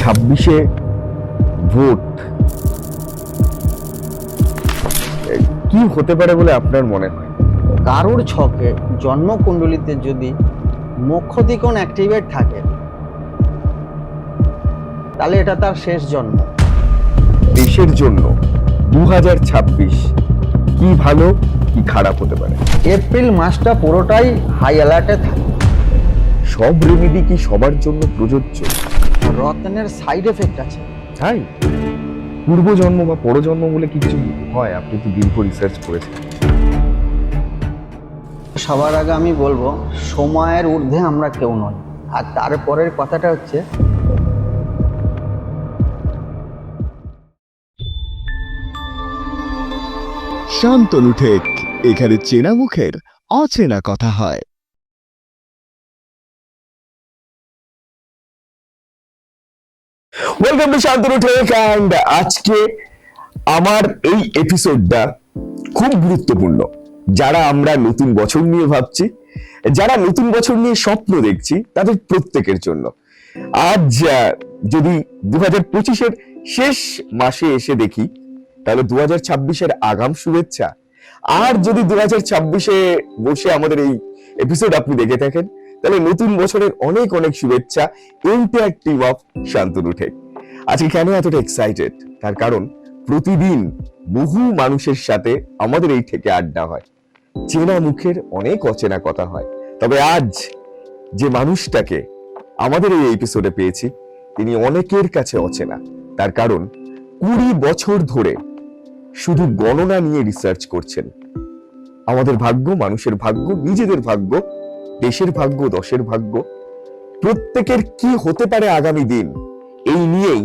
2026-এ vote কি হতে পারে বলে আপনার মনে হয়? কারোর ছকে জন্মকুণ্ডলিতে যদি মোক্ষত্রিকোণ অ্যাক্টিভেট থাকে তাহলে এটা তার শেষ জন্ম। দেশের জন্য 2026 কি ভালো কি খারাপ হতে পারে? এপ্রিল মাসটা পুরোটাই হাই অ্যালার্টে থাকে। সব রেমেডি কি সবার জন্য প্রযোজ্য? রত্নের সাইড এফেক্ট আছে। তাই পূর্বজন্ম বা পরজন্ম বলে কি কিছু হয়? আপনি তো দীর্ঘ রিসার্চ করেছেন। সবার আগে আমি বলবো, সময়ের ঊর্ধ্বে আমরা কেউ নই। আর তারপরের কথাটা হচ্ছে, শান্তনু টেক, এখানে চেনা মুখের অচেনা কথা হয়। Welcome to Shantanu tech. And আজকে আমার এই এপিসোডটা খুব গুরুত্বপূর্ণ। যারা আমরা নতুন বছর নিয়ে ভাবছি, যারা নতুন বছর নিয়ে স্বপ্ন দেখছি, তাদের প্রত্যেকের জন্য। আজ যদি 2025-এর শেষ মাসে এসে দেখি, তাহলে 2026-এর আগাম শুভেচ্ছা। আর যদি 2026-এ বসে আমাদের এই এপিসোড আপনি দেখে থাকেন, তাহলে নতুন বছরের অনেক অনেক শুভেচ্ছা entire team of Shantanu tech. আজকে কেন এতটা এক্সাইটেড? তার কারণ প্রতিদিন বহু মানুষের সাথে আমাদের এই থেকে আড্ডা হয়, চেনা মুখের অনেক অচেনা কথা হয়। তবে আজ যে মানুষটাকে আমাদের এই এপিসোডে পেয়েছি, তিনি অনেকের কাছে অচেনা। তার কারণ 20 বছর ধরে শুধু গণনা নিয়ে রিসার্চ করছেন। আমাদের ভাগ্য, মানুষের ভাগ্য, নিজেদের ভাগ্য, দেশের ভাগ্য, দশের ভাগ্য, প্রত্যেকের কি হতে পারে আগামী দিন, এই নিয়েই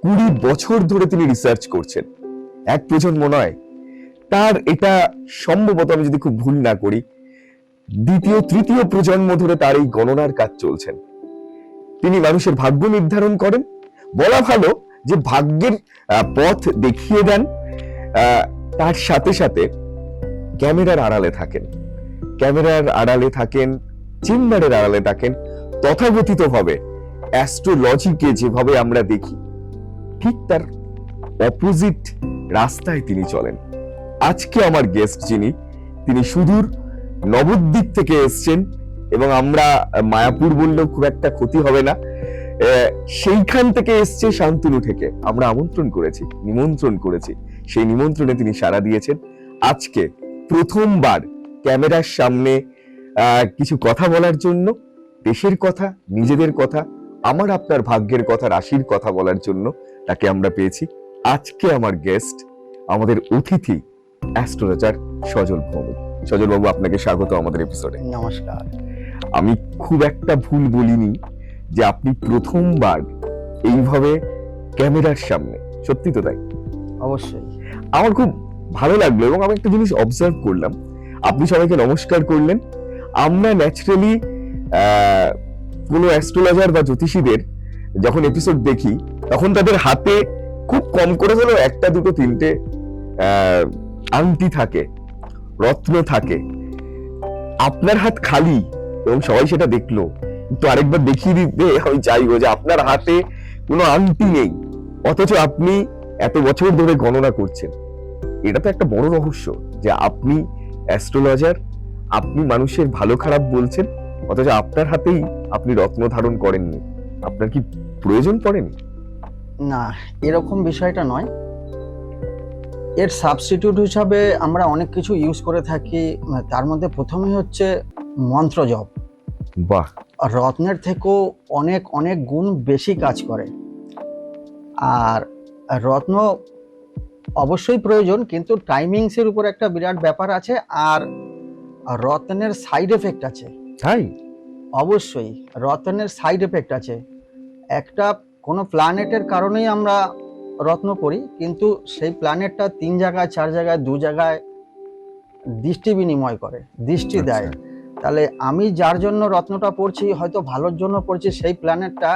20 বছর ধরে তিনি রিসার্চ করছেন। এক প্রজন্ম নয়, তার এটা সম্ভবত, আমি যদি খুব ভুল না করি, দ্বিতীয় তৃতীয় প্রজন্ম ধরে তার এই গণনার কাজ চলছেন। তিনি মানুষের ভাগ্য নির্ধারণ করেন, বলা ভালো যে ভাগ্যের পথ দেখিয়ে দেন। তার সাথে সাথে ক্যামেরার আড়ালে থাকেন, ক্যামেরার আড়ালে থাকেন, চেম্বারের আড়ালে থাকেন। তথাকথিত ভাবে অ্যাস্ট্রোলজিকে যেভাবে আমরা দেখি, ঠিক তার অপোজিট রাস্তায় তিনি চলেন। আজকে আমার গেস্ট যিনি, তিনি সুদূর নবদ্বীপ থেকে এসছেন, এবং আমরা মায়াপুর বললেও খুব একটা ক্ষতি হবে না, সেইখান থেকে এসছে শান্তনু থেকে। আমরা আমন্ত্রণ করেছি, নিমন্ত্রণ করেছি, সেই নিমন্ত্রণে তিনি সাড়া দিয়েছেন। আজকে প্রথমবার ক্যামেরার সামনে কিছু কথা বলার জন্য, দেশের কথা, নিজেদের কথা, আমার আপনার ভাগ্যের কথা, রাশির কথা বলার জন্য তাকে আমরা পেয়েছি। আজকে আমার গেস্ট, আমাদের অতিথি, অ্যাস্ট্রোলজার সজল ভৌমিক। সজল বাবু, আপনাকে স্বাগত আমাদের এপিসোডে। নমস্কার। আমি খুব একটা ভুল বলিনি যে আপনি প্রথমবার এইভাবে ক্যামেরার সামনে, সত্যি তো তাই? অবশ্যই। আমার খুব ভালো লাগলো, এবং আমি একটা জিনিস অবজার্ভ করলাম, আপনি সবাইকে নমস্কার করলেন। আমরা ন্যাচারালি কোনো অ্যাস্ট্রোলজার বা জ্যোতিষীদের যখন এপিসোড দেখি, তখন তাদের হাতে খুব কম করে হলেও একটা দুটো তিনটে আংটি থাকে, রত্ন থাকে। আপনার হাত খালি, এবং সবাই সেটা দেখলো। একটু আরেকবার দেখিয়ে দিতে আমি চাইবো যে আপনার হাতে কোনো আংটি নেই, অথচ আপনি এত বছর ধরে গণনা করছেন। এটা তো একটা বড় রহস্য যে আপনি অ্যাস্ট্রোলজার, আপনি মানুষের ভালো খারাপ বলছেন, অথচ আপনার হাতেই আপনি রত্ন ধারণ করেননি। আপনার কি প্রয়োজন পড়েনি? না, এরকম বিষয়টা নয়। এর সাবস্টিটিউট হিসাবে আমরা অনেক কিছু ইউজ করে থাকি। তার মধ্যে প্রথমেই হচ্ছে মন্ত্র জপ। বাহ। রত্নের থেকেও অনেক অনেক গুণ বেশি কাজ করে। আর রত্ন অবশ্যই প্রয়োজন, কিন্তু টাইমিংসের উপর একটা বিরাট ব্যাপার আছে। আর রত্নের সাইড এফেক্ট আছে। তাই? অবশ্যই রত্নের সাইড এফেক্ট আছে। একটা কোনো প্ল্যানেটের কারণেই আমরা রত্ন করি, কিন্তু সেই প্ল্যানেটটা 3 জায়গায়, 4 জায়গায়, 2 জায়গায় দৃষ্টি বিনিময় করে, দৃষ্টি দেয়। তাহলে আমি যার জন্য রত্নটা পড়ছি, হয়তো ভালোর জন্য পড়ছি, সেই প্ল্যানেটটা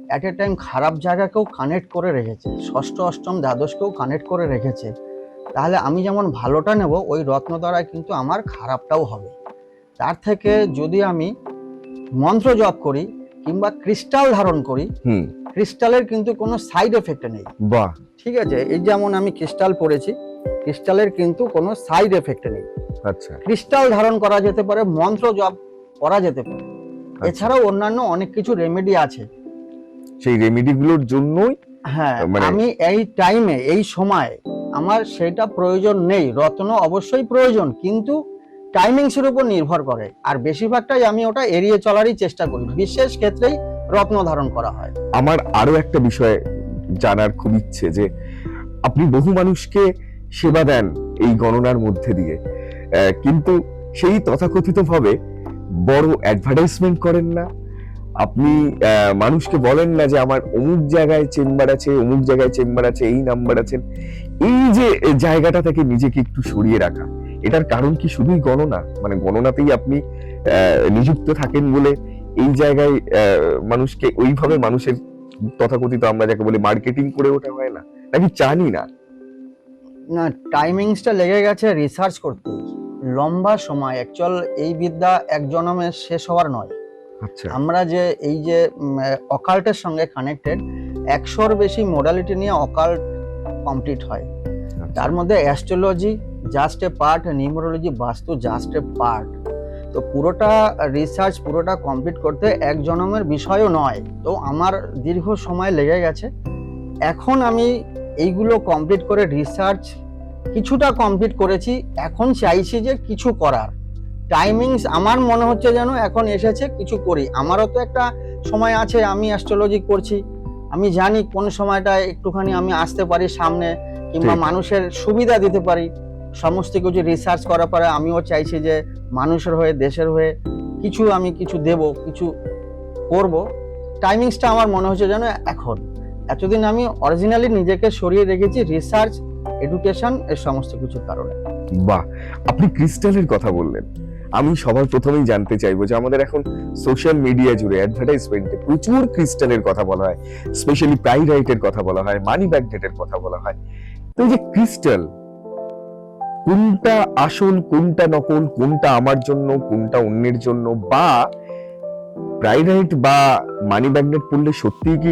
অ্যাট এ টাইম খারাপ জায়গাকেও কানেক্ট করে রেখেছে, ষষ্ঠ অষ্টম দ্বাদশকেও কানেক্ট করে রেখেছে। তাহলে আমি যেমন ভালোটা নেব, ওই রত্ন দ্বারা কিন্তু আমার খারাপটাও হবে। তার থেকে যদি আমি মন্ত্র জপ করি কিংবা ক্রিস্টাল ধারণ করি, ক্রিস্টালের কিন্তু কোনো সাইড এফেক্ট নেই, বাহ, ঠিক আছে। এই যেমন আমি ক্রিস্টাল পরেছি, ক্রিস্টালের কিন্তু কোনো সাইড এফেক্ট নেই। আচ্ছা ক্রিস্টাল ধারণ করা যেতে পারে, মন্ত্র জপ করা যেতে পারে, এছাড়াও অন্যান্য অনেক কিছু রেমেডি আছে। সেই রেমেডিগুলোর জন্যই হ্যাঁ, মানে- আমি এই টাইমে এই সময় আমার সেটা প্রয়োজন নেই। রত্ন অবশ্যই প্রয়োজন, কিন্তু টাইমিংস এর উপর নির্ভর করে, আর বেশিরভাগটাই আমি ওটা এড়িয়ে চলারই চেষ্টা করি। বিশেষ ক্ষেত্রেই রত্ন ধারণ করা হয়। আমার আরো একটা বিষয় জানার খুব ইচ্ছে যে আপনি বহু মানুষকে সেবা দেন এই গণনার মধ্যে দিয়ে, কিন্তু সেই তথাকথিত ভাবে বড় অ্যাডভার্টাইজমেন্ট করেন না। আপনি মানুষকে বলেন না যে আমার অমুক জায়গায় চেম্বার আছে, অমুক জায়গায় চেম্বার আছে, এই নাম্বার আছেন। এই যে জায়গাটা থেকে নিজেকে একটু সরিয়ে রাখা, এটার কারণ কি শুধুই গণনা? মানে গণনাতেই আপনি নিযুক্ত থাকেন বলে এই জায়গায় মানুষকে ওইভাবে মানুষের তথাকথিত আমরা যাকে বলি মার্কেটিং করে ওঠা হয় না, নাকি জানি না? না, টাইমিংসটা লেগে গেছে রিসার্চ করতে। লম্বা সময়, অ্যাকচুয়াল এই বিদ্যা এক জন্মে শেষ হওয়ার নয়। আচ্ছা আমরা যে এই যে অকাল্টের সঙ্গে কানেক্টেড, 100-র বেশি মডালিটি নিয়ে অকাল্ট কমপ্লিট হয়। তার মধ্যে astrology just a part, numerology, বাস্তু জাস্ট এ পার্ট। তো পুরোটা রিসার্চ, পুরোটা কমপ্লিট করতে এক জন্মের বিষয়ও নয়। তো আমার দীর্ঘ সময় লেগে গেছে। এখন আমি এইগুলো কমপ্লিট করে রিসার্চ কিছুটা কমপ্লিট করেছি, এখন চাইছি যে কিছু করার টাইমিংস আমার মনে হচ্ছে যেন এখন এসেছে, কিছু করি। আমারও তো একটা সময় আছে, আমি অ্যাস্ট্রোলজি করছি, আমি জানি কোন সময়টা একটুখানি আমি আসতে পারি সামনে, কিংবা ঠিক। মানুষের সুবিধা দিতে পারি। সমস্ত কিছু রিসার্চ করার পরে আমিও চাইছি যে মানুষের হয়ে, দেশের হয়ে আমি কিছু দেব, কিছু করব। টাইমিংসটা আমার মনে হচ্ছে যেন এখন। এতদিন আমি অরিজিনালি নিজেকে সরিয়ে রেখেছি রিসার্চ, এডুকেশন, এর সমস্ত কিছুর কারণে। বাহ, আপনি ক্রিস্টালের কথা বললেন। আমি সবার প্রথমেই জানতে চাইবো যে আমাদের এখন সোশ্যাল মিডিয়া জুড়ে অ্যাডভার্টাইজমেন্টে প্রচুর ক্রিস্টালের কথা বলা হয়, স্পেশালি প্রাইরাইটের কথা বলা হয়, মানি ম্যাগনেটের কথা বলা হয়। তো এই যে ক্রিস্টাল, কোনটা আসল, কোনটা নকল, কোনটা আমার জন্য, কোনটা অন্যের জন্য, বা প্রাইরাইট বা মানি ম্যাগনেট পড়লে সত্যিই কি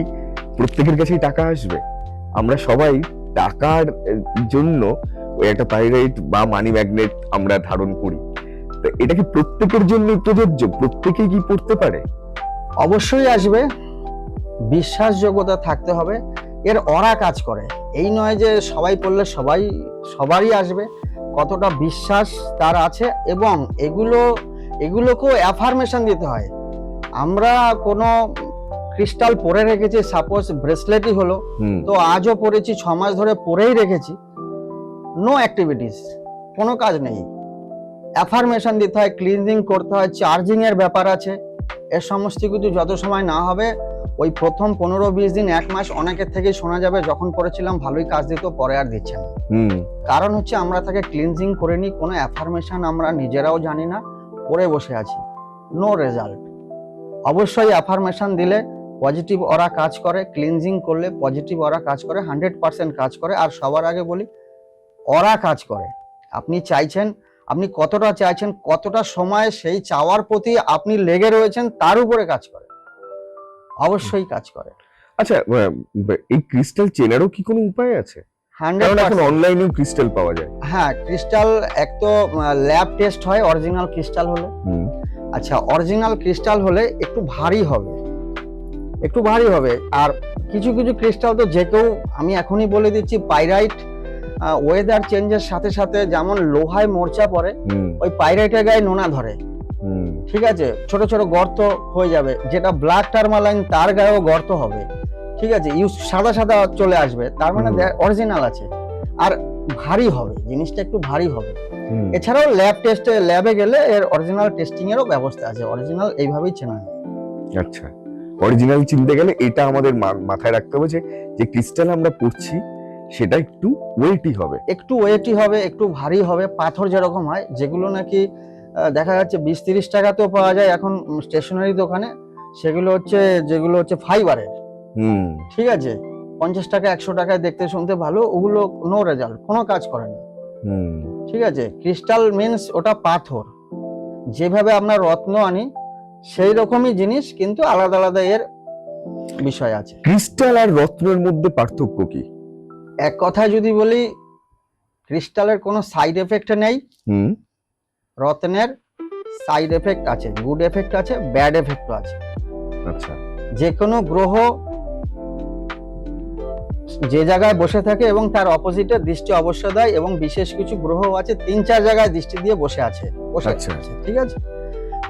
প্রত্যেকের কাছেই টাকা আসবে? আমরা সবাই টাকার জন্য ওই একটা প্রাইরাইট বা মানি ম্যাগনেট আমরা ধারণ করি। তো এটা কি প্রত্যেকের জন্য প্রযোজ্য? প্রত্যেকেই কি পড়তে পারে? অবশ্যই আসবে, বিশ্বাসযোগ্যতা থাকতে হবে। এর অরা কাজ করে, এই নয় যে সবাই পড়লে সবারই আসবে। কতটা বিশ্বাস তার আছে, এবং এগুলোকেও অ্যাফার্মেশন দিতে হয়। আমরা কোনো ক্রিস্টাল পরে রেখেছি, সাপোজ ব্রেসলেটই হলো, তো আজও পরেছি, 6 মাস ধরে পরেই রেখেছি, নো অ্যাক্টিভিটিস, কোনো কাজ নেই। অ্যাফার্মেশন দিতে হয়, ক্লিনজিং করতে হয়, চার্জিং এর ব্যাপার আছে। এর সমস্ত কিছু যত সময় না হবে, ওই প্রথম 15-20 দিন, 1 মাস অনেকের থেকেই শোনা যাবে যখন পড়েছিলাম ভালোই কাজ দিত, পরে আর দিচ্ছে না। কারণ হচ্ছে আমরা তাকে ক্লিনজিং করে নিই, কোনো অ্যাফার্মেশন আমরা নিজেরাও জানি না, পরে বসে আছি, নো রেজাল্ট। অবশ্যই অ্যাফার্মেশন দিলে পজিটিভ অরা কাজ করে, ক্লিনজিং করলে পজিটিভ অরা কাজ করে, 100% কাজ করে। আর সবার আগে বলি, অরা কাজ করে। আপনি চাইছেন, আপনি কতটা চাইছেন, কতটা সময় সেই চাওয়ার প্রতি আপনি লেগে রয়েছেন, তার উপরে কাজ করে, অবশ্যই কাজ করে। আচ্ছা, এই ক্রিস্টাল চেনারও কি কোনো উপায় আছে? কারণ এখন 100%। অনলাইনেও ক্রিস্টাল পাওয়া যায়। হ্যাঁ, ক্রিস্টাল এক তো ল্যাব টেস্ট হয় অরিজিনাল ক্রিস্টাল হলে। আচ্ছা, অরিজিনাল ক্রিস্টাল হলে একটু ভারী হবে। আর কিছু ক্রিস্টাল তো যে কেউ, আমি এখনই বলে দিচ্ছি, পাইরাইট ওয়েদার চেঞ্জের সাথে সাথে যেমন লোহায় মোর্চা পড়ে, ওই পাইরাইটের গায়ে নোনা ধরে, ঠিক আছে, ছোট ছোট গর্ত হয়ে যাবে। যেটা ব্ল্যাক টার্মালাইন, তার গায়েও গর্ত হবে, ঠিক আছে, সাদা চলে আসবে, তার মানে অরিজিনাল আছে। আর ভারী হবে, জিনিসটা একটু ভারী হবে। এছাড়াও ল্যাবে গেলে এর অরিজিনাল টেস্টিং এরও ব্যবস্থা আছে, অরিজিনাল এইভাবেই চেনা যায়। আচ্ছা, অরিজিনাল চিনতে গেলে এটা আমাদের মাথায় রাখতে হবে যে ক্রিস্টাল আমরা পড়ছি সেটা একটু ওয়েটি হবে, একটু ভারী হবে। পাথর যেরকম হয়, যেগুলো নাকি দেখা যাচ্ছে 20-30 টাকাতেও পাওয়া যায় এখন স্টেশনারি দোকানে, যেগুলো হচ্ছে ফাইবারের, ঠিক আছে, 50 টাকা 100 টাকায় দেখতে শুনতে ভালো, ওগুলো নো রেজাল্ট, কোনো কাজ করে না, ঠিক আছে। ক্রিস্টাল মিন্স ওটা পাথর, যেভাবে আমরা রত্ন আনি সেই রকমই জিনিস, কিন্তু আলাদা আলাদা এর বিষয় আছে। ক্রিস্টাল আর রত্নের মধ্যে পার্থক্য কি? এক কথায় যদি বলি, ক্রিস্টালের কোনো সাইড এফেক্ট নেই, হুম, রত্নের সাইড এফেক্ট আছে, গুড এফেক্ট আছে, ব্যাড এফেক্টও আছে। আচ্ছা, যে কোনো গ্রহ যে জায়গায় বসে থাকে এবং তার অপোজিটে দৃষ্টি অবশ্য দেয়, এবং বিশেষ কিছু গ্রহ আছে 3-4 জায়গায় দৃষ্টি দিয়ে বসে আছে। আচ্ছা। ঠিক আছে,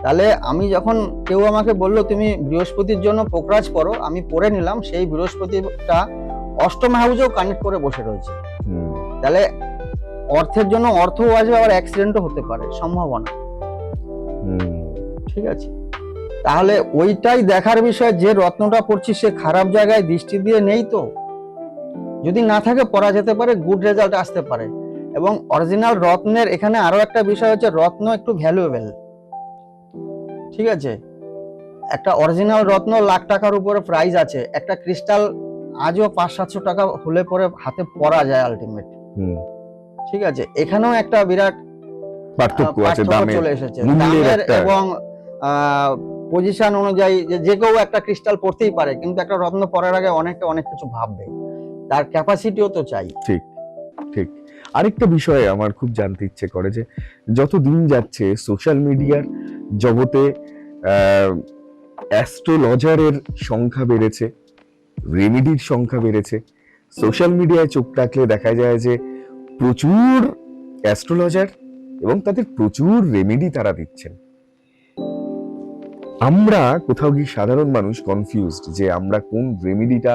তাহলে আমি যখন কেউ আমাকে বললো তুমি বৃহস্পতির জন্য পোকরাজ পড়ো, আমি পড়ে নিলাম, সেই বৃহস্পতিটা অষ্টম হাউসেও কানেক্ট করে বসে রয়েছে। হুম, তাহলে অর্থের জন্য অর্থও আসবে, আবার অ্যাক্সিডেন্টও হতে পারে, সম্ভাবনা। হুম, ঠিক আছে, তাহলে ওইটাই দেখার বিষয় যে রত্নটা পড়ছি সে খারাপ জায়গায় দৃষ্টি দিয়ে নেই তো। যদি না থাকে পড়া যেতে পারে, গুড রেজাল্ট আসতে পারে। এবং অরিজিনাল রত্নের এখানে আরো একটা বিষয় হচ্ছে, রত্ন একটু ভ্যালুয়েবল। ঠিক আছে, একটা অরিজিনাল রত্ন লাখ টাকার উপরে প্রাইস আছে, একটা ক্রিস্টাল আজও 500-700 টাকা হলে পরে হাতে পরা যায় আলটিমেট। হুম, ঠিক আছে, এখানেও একটা বিরাট পার্থক্য আছে, পার্থক্য দামে চলে এসেছে, মূল্যের দামের একটা। এবং পজিশন অনুযায়ী। যে কেউ একটা ক্রিস্টাল পড়তেই পারে, কিন্তু একটা রত্ন পরার আগে অনেক কিছু ভাববে, তার ক্যাপাসিটিও তো চাই। ঠিক ঠিক। আরেকটা বিষয় আমার খুব জানতে ইচ্ছে করে যে যত দিন যাচ্ছে সোশ্যাল মিডিয়ার জগতে অ্যাস্ট্রোলজারের সংখ্যা বেড়েছে, রেমিডির সংখ্যা বেড়েছে। সোশ্যাল মিডিয়ায় চোখ রাখলে দেখা যায় যে প্রচুর অ্যাস্ট্রোলজার এবং তাদের প্রচুর রেমেডি তারা দিচ্ছেন। আমরা কোথাও গিয়ে সাধারণ মানুষ কনফিউজড যে আমরা কোন রেমেডিটা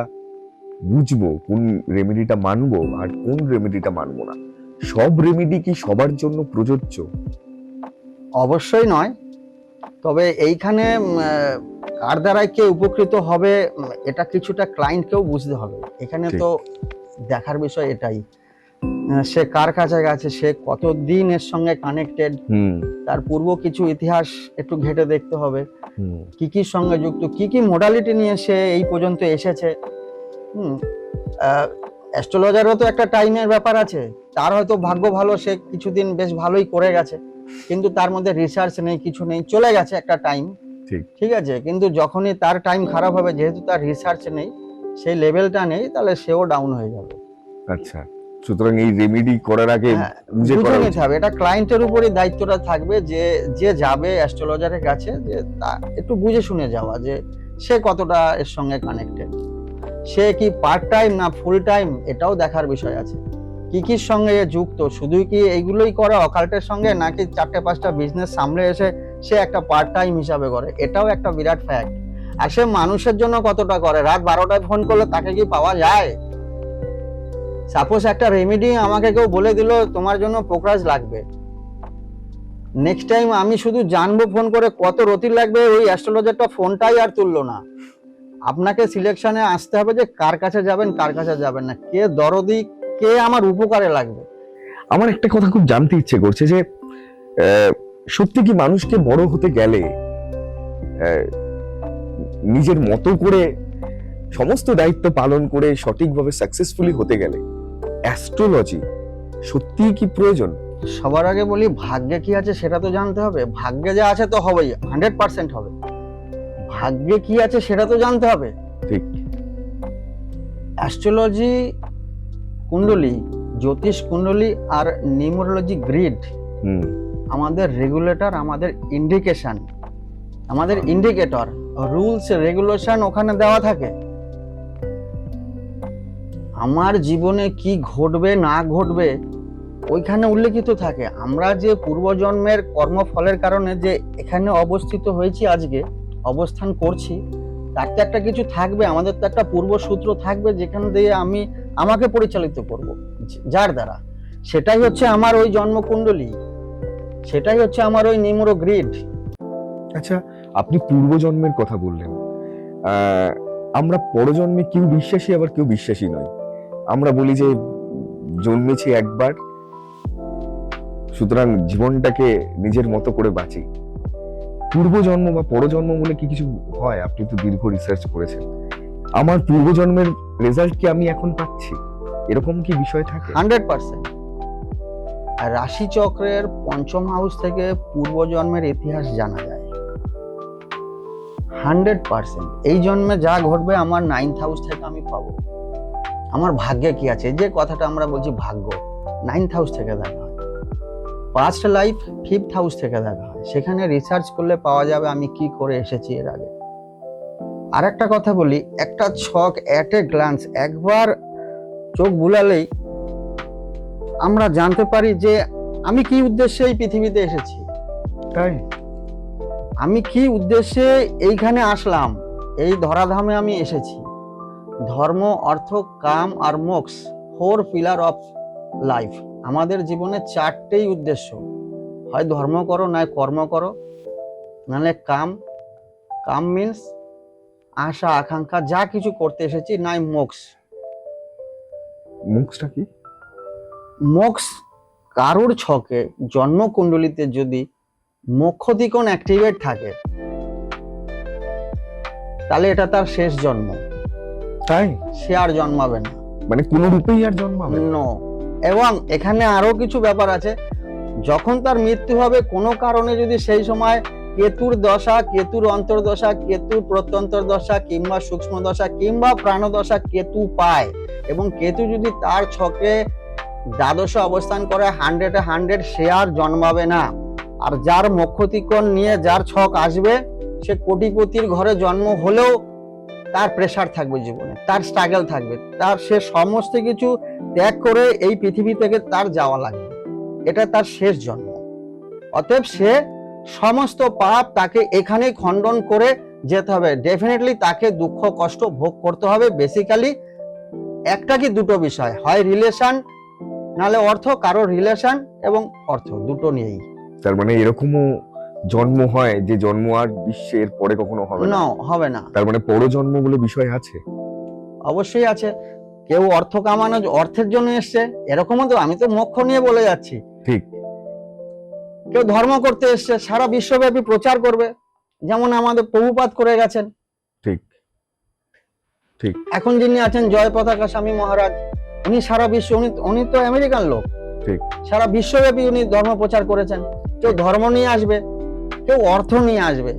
বুঝবো, কোন রেমেডিটা মানবো আর কোন রেমেডিটা মানবো না। সব রেমেডি কি সবার জন্য প্রযোজ্য? অবশ্যই নয়, তবে এইখানে কার দ্বারাই কে উপকৃত হবে এটা কিছুটা ক্লায়েন্টকেও বুঝতে হবে। এখানে ঠিক। তো দেখার বিষয় এটাই, সে কার কাছে গেছে, সে কতদিন এর সঙ্গে কানেক্টেড, হুম, তার পূর্ব কিছু ইতিহাস একটু ঘেটে দেখতে হবে, হুম, কি কি সঙ্গে যুক্ত, কি কি মোডালিটি নিয়ে সে এই পর্যন্ত এসেছে। অ্যাস্ট্রোলজারও তো একটা টাইমের ব্যাপার আছে, তার হয়তো ভাগ্য ভালো, সে কিছুদিন বেশ ভালোই করে গেছে, কিন্তু তার মধ্যে রিসার্চ নেই, কিছু নেই, চলে গেছে একটা টাইম। ঠিক। ঠিক আছে, কিন্তু যখনই তার টাইম খারাপ হবে, যেহেতু তার রিসার্চ নেই, সেই লেভেলটা নেই, তাহলে সেও ডাউন হয়ে যাবে। আচ্ছা, সুতরাং এই রেমেডি করার আগে হ্যাঁ, বুঝে বুঝে করা নিতে উচিত। হবে, এটা ক্লায়েন্টের উপরই দায়িত্বটা থাকবে, যে যে যাবে অ্যাস্ট্রোলজারের কাছে, যে তা একটু বুঝে শুনে যাওয়া, যে সে কতটা এর সঙ্গে কানেক্টেড, সে কি পার্ট টাইম না ফুল টাইম, এটাও দেখার বিষয় আছে। কি কি সঙ্গে এ যুক্ত, শুধুই কি এইগুলোই করে অকাল্টের সঙ্গে, নাকি 4-5টা বিজনেস সামলে এসে সে একটা পার্ট টাইম হিসাবে করে, এটাও একটা বিরাট ফ্যাক্ট। আর সে মানুষের জন্য কতটা করে, রাত 12টায় ফোন করলে তাকে কি পাওয়া যায়? সাপোজ একটা রেমেডি আমাকে কেউ বলে দিল তোমার জন্য পোকরাজ লাগবে, নেক্সট টাইম আমি শুধু জানবো ফোন করে কত রতি লাগবে, ওই অ্যাস্ট্রোলজারটা ফোনটাই আর তুললো না। আপনাকে সিলেকশনে আসতে হবে যে কার কাছে যাবেন, কার কাছে যাবেন না, কে দরদি, কে আমার উপকারে লাগবে। আমার একটা কথা খুব জানতে ইচ্ছে করছে যে সত্যি কি মানুষকে বড় হতে গেলে নিজের মতো করে সমস্ত দায়িত্ব পালন করে সঠিকভাবে সাকসেসফুলি হতে গেলে অ্যাস্ট্রোলজি সত্যিই কি প্রয়োজন? সবার আগে বলি, ভাগ্যে কি আছে সেটা তো জানতে হবে। ভাগ্যে যা আছে তো হবেই, 100% হবে। ভাগ্যে কি আছে সেটা তো জানতে হবে। ঠিক। অ্যাস্ট্রোলজি কুণ্ডলী, জ্যোতিষ কুণ্ডলী আর নিউমারোলজি গ্রিড হুম, আমাদের রেগুলেটর, আমাদের ইন্ডিকেশন, আমাদের ইন্ডিকেটর, রুলস রেগুলেশন ওখানে দেওয়া থাকে। আমার জীবনে কি ঘটবে না ঘটবে ওইখানে উল্লেখিত থাকে। আমরা যে পূর্বজন্মের কর্মফলের কারণে যে এখানে অবস্থিত হয়েছি, আজকে অবস্থান করছি, তার তো একটা কিছু থাকবে, আমাদের তো একটা পূর্বসূত্র থাকবে যেখান দিয়ে আমাকে পরিচালিত করব, যার দ্বারা সেটাই হচ্ছে আমার ওই জন্মকুণ্ডলী, সেটাই হচ্ছে আমার ওই নিউমেরো গ্রিড। আচ্ছা, আপনি পূর্বজন্মের কথা বললেন। আমরা পরজন্মে কেউ বিশ্বাসী আবার কেউ বিশ্বাসী নয়। আমরা বলি যে জন্মেছি একবার, সুতরাং জীবনটাকে নিজের মতো করে বাঁচি। পূর্বজন্ম বা পরজন্ম বলে কি কিছু হয়? আপনি তো দীর্ঘ রিসার্চ করেছেন। আমার পূর্বজন্মের রেজাল্ট কি আমি এখন পাচ্ছি, এরকম কি বিষয় থাকে? 100%। আর রাশি চক্রের পঞ্চম হাউস থেকে পূর্বজন্মের ইতিহাস জানা যায় 100%। এই জন্মে যা ঘটবে আমার 9th হাউস থেকে আমি পাবো। আমার ভাগ্যে কি আছে, যে কথাটা আমরা বলছি ভাগ্য, 9th হাউস থেকে দেখা হয়। পাস্ট লাইফ 5th হাউস থেকে দেখা হয়। সেখানে রিসার্চ করলে পাওয়া যাবে আমি কি করে এসেছি এর আগে। আর একটা কথা বলি, একটা ছক অ্যাট এ গ্লান্স একবার চোখ বুলালেই আমরা জানতে পারি যে আমি কি উদ্দেশ্যে এই পৃথিবীতে এসেছি, তাই আমি কি উদ্দেশ্যে এইখানে আসলাম, এই ধরাধামে আমি এসেছি। ধর্ম, অর্থ, কাম আর মোক্ষ, 4 পিলার অফ লাইফ। আমাদের জীবনে 4টেই উদ্দেশ্য, হয় ধর্ম করো, নয় কর্ম করো, নাহলে কাম। কাম মিন্স আশা আকাঙ্ক্ষা, যা কিছু করতে এসেছি, নয় মোক্ষ। মুখটা কি? মোক্ষ কারোর ছকে জন্মকুণ্ডলিতে যদি মোক্ষদিকোণ অ্যাক্টিভেট থাকে তাহলে এটা তার শেষ জন্ম, তাই সে আর জন্মাবে না, মানে কোন রূপেই আর জন্মাবে না? নো। এবং এখানে আরো কিছু ব্যাপার আছে, যখন তার মৃত্যু হবে কোনো কারণে যদি সেই সময় কেতুর দশা, কেতুর অন্তর্দশা, কেতুর প্রত্যন্তর দশা কিংবা সূক্ষ্ম দশা কিংবা প্রাণদশা কেতু পায়, এবং কেতু যদি তার ছকে দ্বাদশে অবস্থান করে 100-এ 100, সে আর জন্মাবে না। আর যার মোক্ষতিকোণ নিয়ে যার ছক আসবে, সে কোটিপতির ঘরে জন্ম হলেও তার প্রেসার থাকবে জীবনে, তার স্ট্রাগল থাকবে, তার সে সমস্ত কিছু ত্যাগ করে এই পৃথিবী থেকে তার যাওয়া লাগবে, এটা তার শেষ জন্ম। অতএব সে সমস্ত পাপ তাকে এখানেই খণ্ডন করে যেতে হবে। ডেফিনেটলি তাকে দুঃখ কষ্ট ভোগ করতে হবে। বেসিক্যালি একটা কি দুটো বিষয়, হয় রিলেশন নালে অর্থ, কারো রিলেশন এবং অর্থ দুটো নিয়েই। তার মানে এরকমও জন্ম হয় যে জন্ম আর বিশ্বের পরে কখনো হবে না? না, হবে না। তার মানে পরজন্ম বলে বিষয় আছে? অবশ্যই আছে। কেউ অর্থ কামানো, অর্থের জন্য এসছে, এরকমও তো, আমি তো মোক্ষ নিয়ে বলে যাচ্ছি। ঠিক। কেউ ধর্ম করতে এসছে, সারা বিশ্বব্যাপী প্রচার করবে, যেমন আমাদের প্রভুপাদ করে গেছেন। ঠিক ঠিক। এখন যিনি আছেন জয় পতাকা স্বামী মহারাজ, উনি সারা বিশ্ব, উনি তো আমেরিকান লোক, ঠিক। সারা বিশ্বব্যাপী উনি ধর্ম প্রচার করেছেন। কেউ ধর্ম নিয়ে আসবে, কেউ অর্থ নিয়ে আসবে,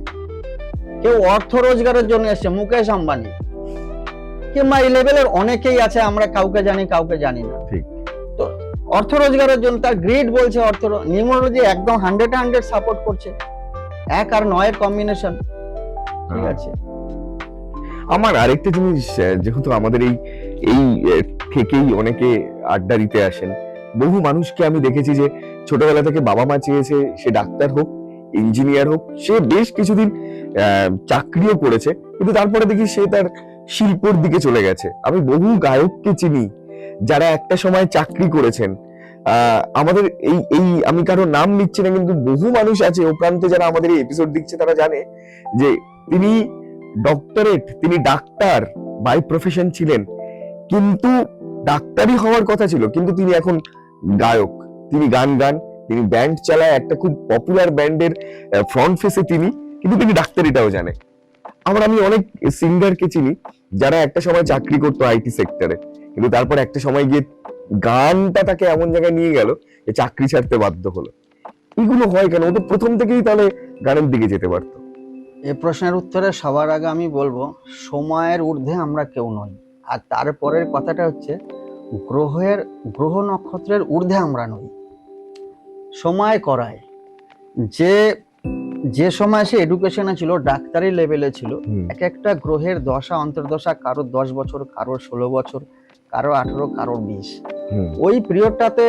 কেউ অর্থ রোজগারের জন্য এসছে, মুকেশ আম্বানি কিংবা এই লেভেলের অনেকেই আছে, আমরা কাউকে জানি কাউকে জানি না। ঠিক। তো অর্থ রোজগারের জন্য তার গ্রিড বলছে, অর্থ নিউমোলজি একদম 100-100 সাপোর্ট করছে, 1 আর 9-এর কম্বিনেশন। ঠিক আছে। আমার আরেকটা জিনিস, যেহেতু আমাদের এই এই থেকেই অনেকে আড্ডা দিতে আসেন, বহু মানুষকে আমি দেখেছি যে ছোটবেলা থেকে বাবা মা চেয়েছে সে ডাক্তার হোক, ইঞ্জিনিয়ার হোক, সে বেশ কিছুদিন চাকরিও করেছে, কিন্তু তারপরে দেখি সে তার শিল্পর দিকে চলে গেছে। আমি বহু গায়ককে চিনি যারা একটা সময় চাকরি করেছেন। আমাদের এই এই আমি কারো নাম নিচ্ছি না, কিন্তু বহু মানুষ আছে ও প্রান্তে যারা আমাদের এই এপিসোড দেখছে, তারা জানে যে তিনি ডক্টরেট, তিনি ডাক্তার বাই প্রফেশন ছিলেন, কিন্তু ডাক্তারই হওয়ার কথা ছিল, কিন্তু তিনি এখন গায়ক, তিনি গান গান, তিনি ব্যান্ড চালায়, একটা খুব পপুলার ব্যান্ডের ফ্রন্ট ফেসে তিনি, কিন্তু তিনি ডাক্তারিটাও জানে। আমি অনেক সিঙ্গারকে চিনি যারা একটা সময় চাকরি করতো আইটি সেক্টরে, কিন্তু তারপর একটা সময় গিয়ে গানটা তাকে এমন জায়গায় নিয়ে গেল যে চাকরি ছাড়তে বাধ্য হলো। এগুলো হয় কেন? ও তো প্রথম থেকেই তাহলে গানের দিকে যেতে পারতো। এই প্রশ্নের উত্তরে সবার আগে আমি বলবো, সময়ের ঊর্ধ্বে আমরা কেউ নই। আর তারপরের কথাটা হচ্ছে, গ্রহ নক্ষত্রের ঊর্ধ্বে আমরা নই। সময় করায়, যে সময় সে এডুকেশনে ছিল, ডাক্তারি লেভেলে ছিল, এক একটা গ্রহের দশা অন্তর্দশা, কারো 10 বছর, কারো 16 বছর, কারো 18, কারো 20, ওই পিরিয়ডটাতে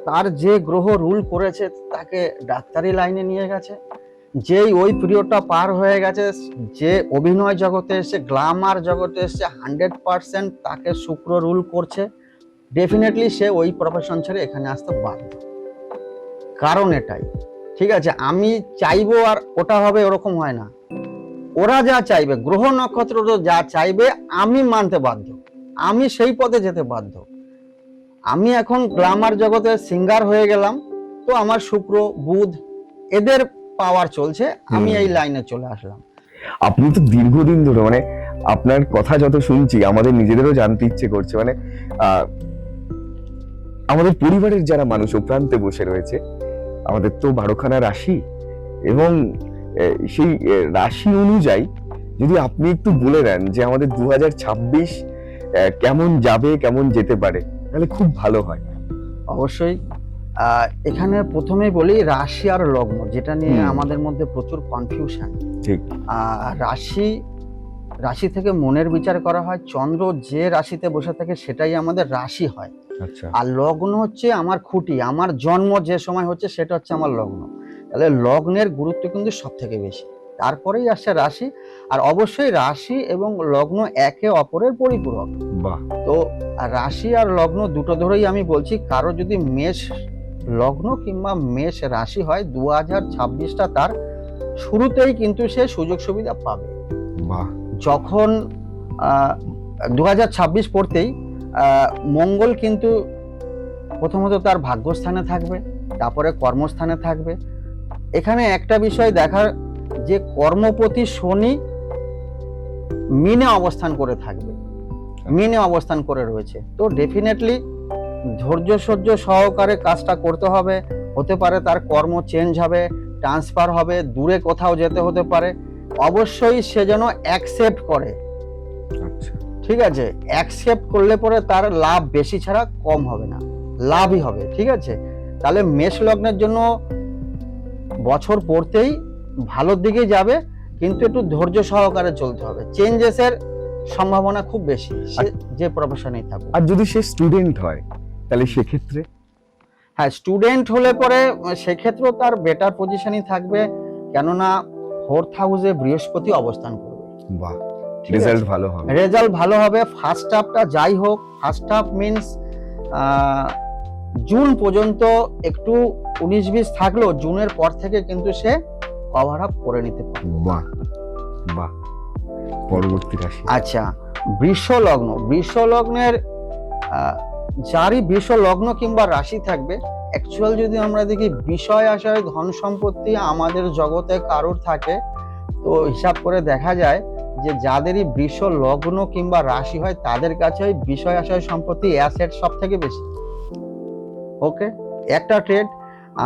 তার যে গ্রহ রুল করেছে তাকে ডাক্তারি লাইনে নিয়ে গেছে। যেই ওই পিরিয়ডটা পার হয়ে গেছে, যে অভিনয় জগতে এসে, গ্ল্যামার জগতে এসে, 100% তাকে শুক্র রুল করছে, ডেফিনেটলি সে ওই প্রফেশন ছেড়ে এখানে আসতে বাধ্য। কারণ এটাই। ঠিক আছে, আমি চাইবো আর ওটা হবে, ওরকম হয় না। ওরা যা চাইবে, গ্রহ নক্ষত্র যা চাইবে, আমি মানতে বাধ্য, আমি সেই পথে যেতে বাধ্য। আমি এখন গ্ল্যামার জগতে সিঙ্গার হয়ে গেলাম, তো আমার শুক্র বুধ এদের পাওয়ার চলছে, আমি এই লাইনে চলে আসলাম। আপনি তো দীর্ঘদিন ধরে, মানে আপনার কথা যত শুনছি আমাদের নিজেদেরও জানতে ইচ্ছে করছে, মানে আমাদের পরিবারের যারা মানুষ ও প্রান্তে বসে রয়েছে, আমাদের তো 12খানা রাশি, এবং সেই রাশি অনুযায়ী যদি আপনি একটু বলে দেন যে আমাদের 2026 কেমন যাবে, কেমন যেতে পারে, তাহলে খুব ভালো হয়। অবশ্যই এখানে প্রথমেই বলি রাশি আর লগ্ন, যেটা নিয়ে হুম। আমাদের মধ্যে প্রচুর কনফিউশন। ঠিক। রাশি থেকে মনের বিচার করা হয়। চন্দ্র যে রাশিতে বসে থাকে সেটাই আমাদের রাশি হয়। আচ্ছা। আর লগ্ন হচ্ছে আমার খুঁটি, আমার জন্ম যে সময় হচ্ছে সেটা হচ্ছে আমার লগ্ন। তাহলে লগ্নের গুরুত্ব কিন্তু সব থেকে বেশি, তারপরেই আসছে রাশি। আর অবশ্যই রাশি এবং লগ্ন একে অপরের পরিপূরক। বাহ। তো রাশি আর লগ্ন দুটো ধরেই আমি বলছি, কারো যদি মেষ লগ্ন কিংবা মেষ রাশি হয় 2026টা তার শুরুতেই কিন্তু সে সুযোগ সুবিধা পাবে। বাহ। যখন 2026 পড়তেই মঙ্গল কিন্তু প্রথমত তার ভাগ্যস্থানে থাকবে, তারপরে কর্মস্থানে থাকবে। এখানে একটা বিষয় দেখার, যে কর্মপতি শনি মিনে অবস্থান করে থাকবে, মিনে অবস্থান করে রয়েছে। তো ডেফিনেটলি ধৈর্য সহ্য সহকারে কাজটা করতে হবে। হতে পারে তার কর্ম চেঞ্জ হবে, ট্রান্সফার হবে, দূরে কোথাও যেতে হতে পারে। অবশ্যই সে যেন অ্যাকসেপ্ট করে। আচ্ছা। ঠিক আছে, অ্যাকসেপ্ট করলে পরে তার লাভ বেশি ছাড়া কম হবে না, লাভই হবে। ঠিক আছে, তাহলে মেষ লগ্নের জন্য বছর পড়তেই ভালোর দিকে যাবে, কিন্তু একটু ধৈর্য সহকারে চলতে হবে। চেঞ্জেসের সম্ভাবনা খুব বেশি, সে যে প্রফেশনেই থাকুক। আর যদি সে স্টুডেন্ট হয় তাহলে সেক্ষেত্রে? হ্যাঁ, স্টুডেন্ট হলে পরে সেক্ষেত্রেও তার বেটার পজিশনই থাকবে, কেননা 4th হাউসে বৃহস্পতি অবস্থান করবে। বাহ, ঠিক রেজাল্ট আছে? ভালো হবে। রেজাল্ট ভালো হবে। ফার্স্ট হাফটা যাই হোক, ফার্স্ট হাফ মিনস জুন পর্যন্ত একটু 19-20 থাকলেও জুনের পর থেকে কিন্তু সে কভার আপ করে নিতে পারবে। বাহ বাহ। পরবর্তী রাশি। আচ্ছা, বৃষ লগ্ন। বৃষ লগ্নের যারই বৃষ লগ্ন কিংবা রাশি থাকবে, অ্যাকচুয়াল যদি আমরা দেখি বিষয় আশয় ধন সম্পত্তি আমাদের জগতে কারোর থাকে, তো হিসাব করে দেখা যায় যে যাদেরই বৃষ লগ্ন কিংবা রাশি হয় তাদের কাছে ওই বিষয় আশয় সম্পত্তি অ্যাসেট সব থেকে বেশি। ওকে, একটা ট্রেড।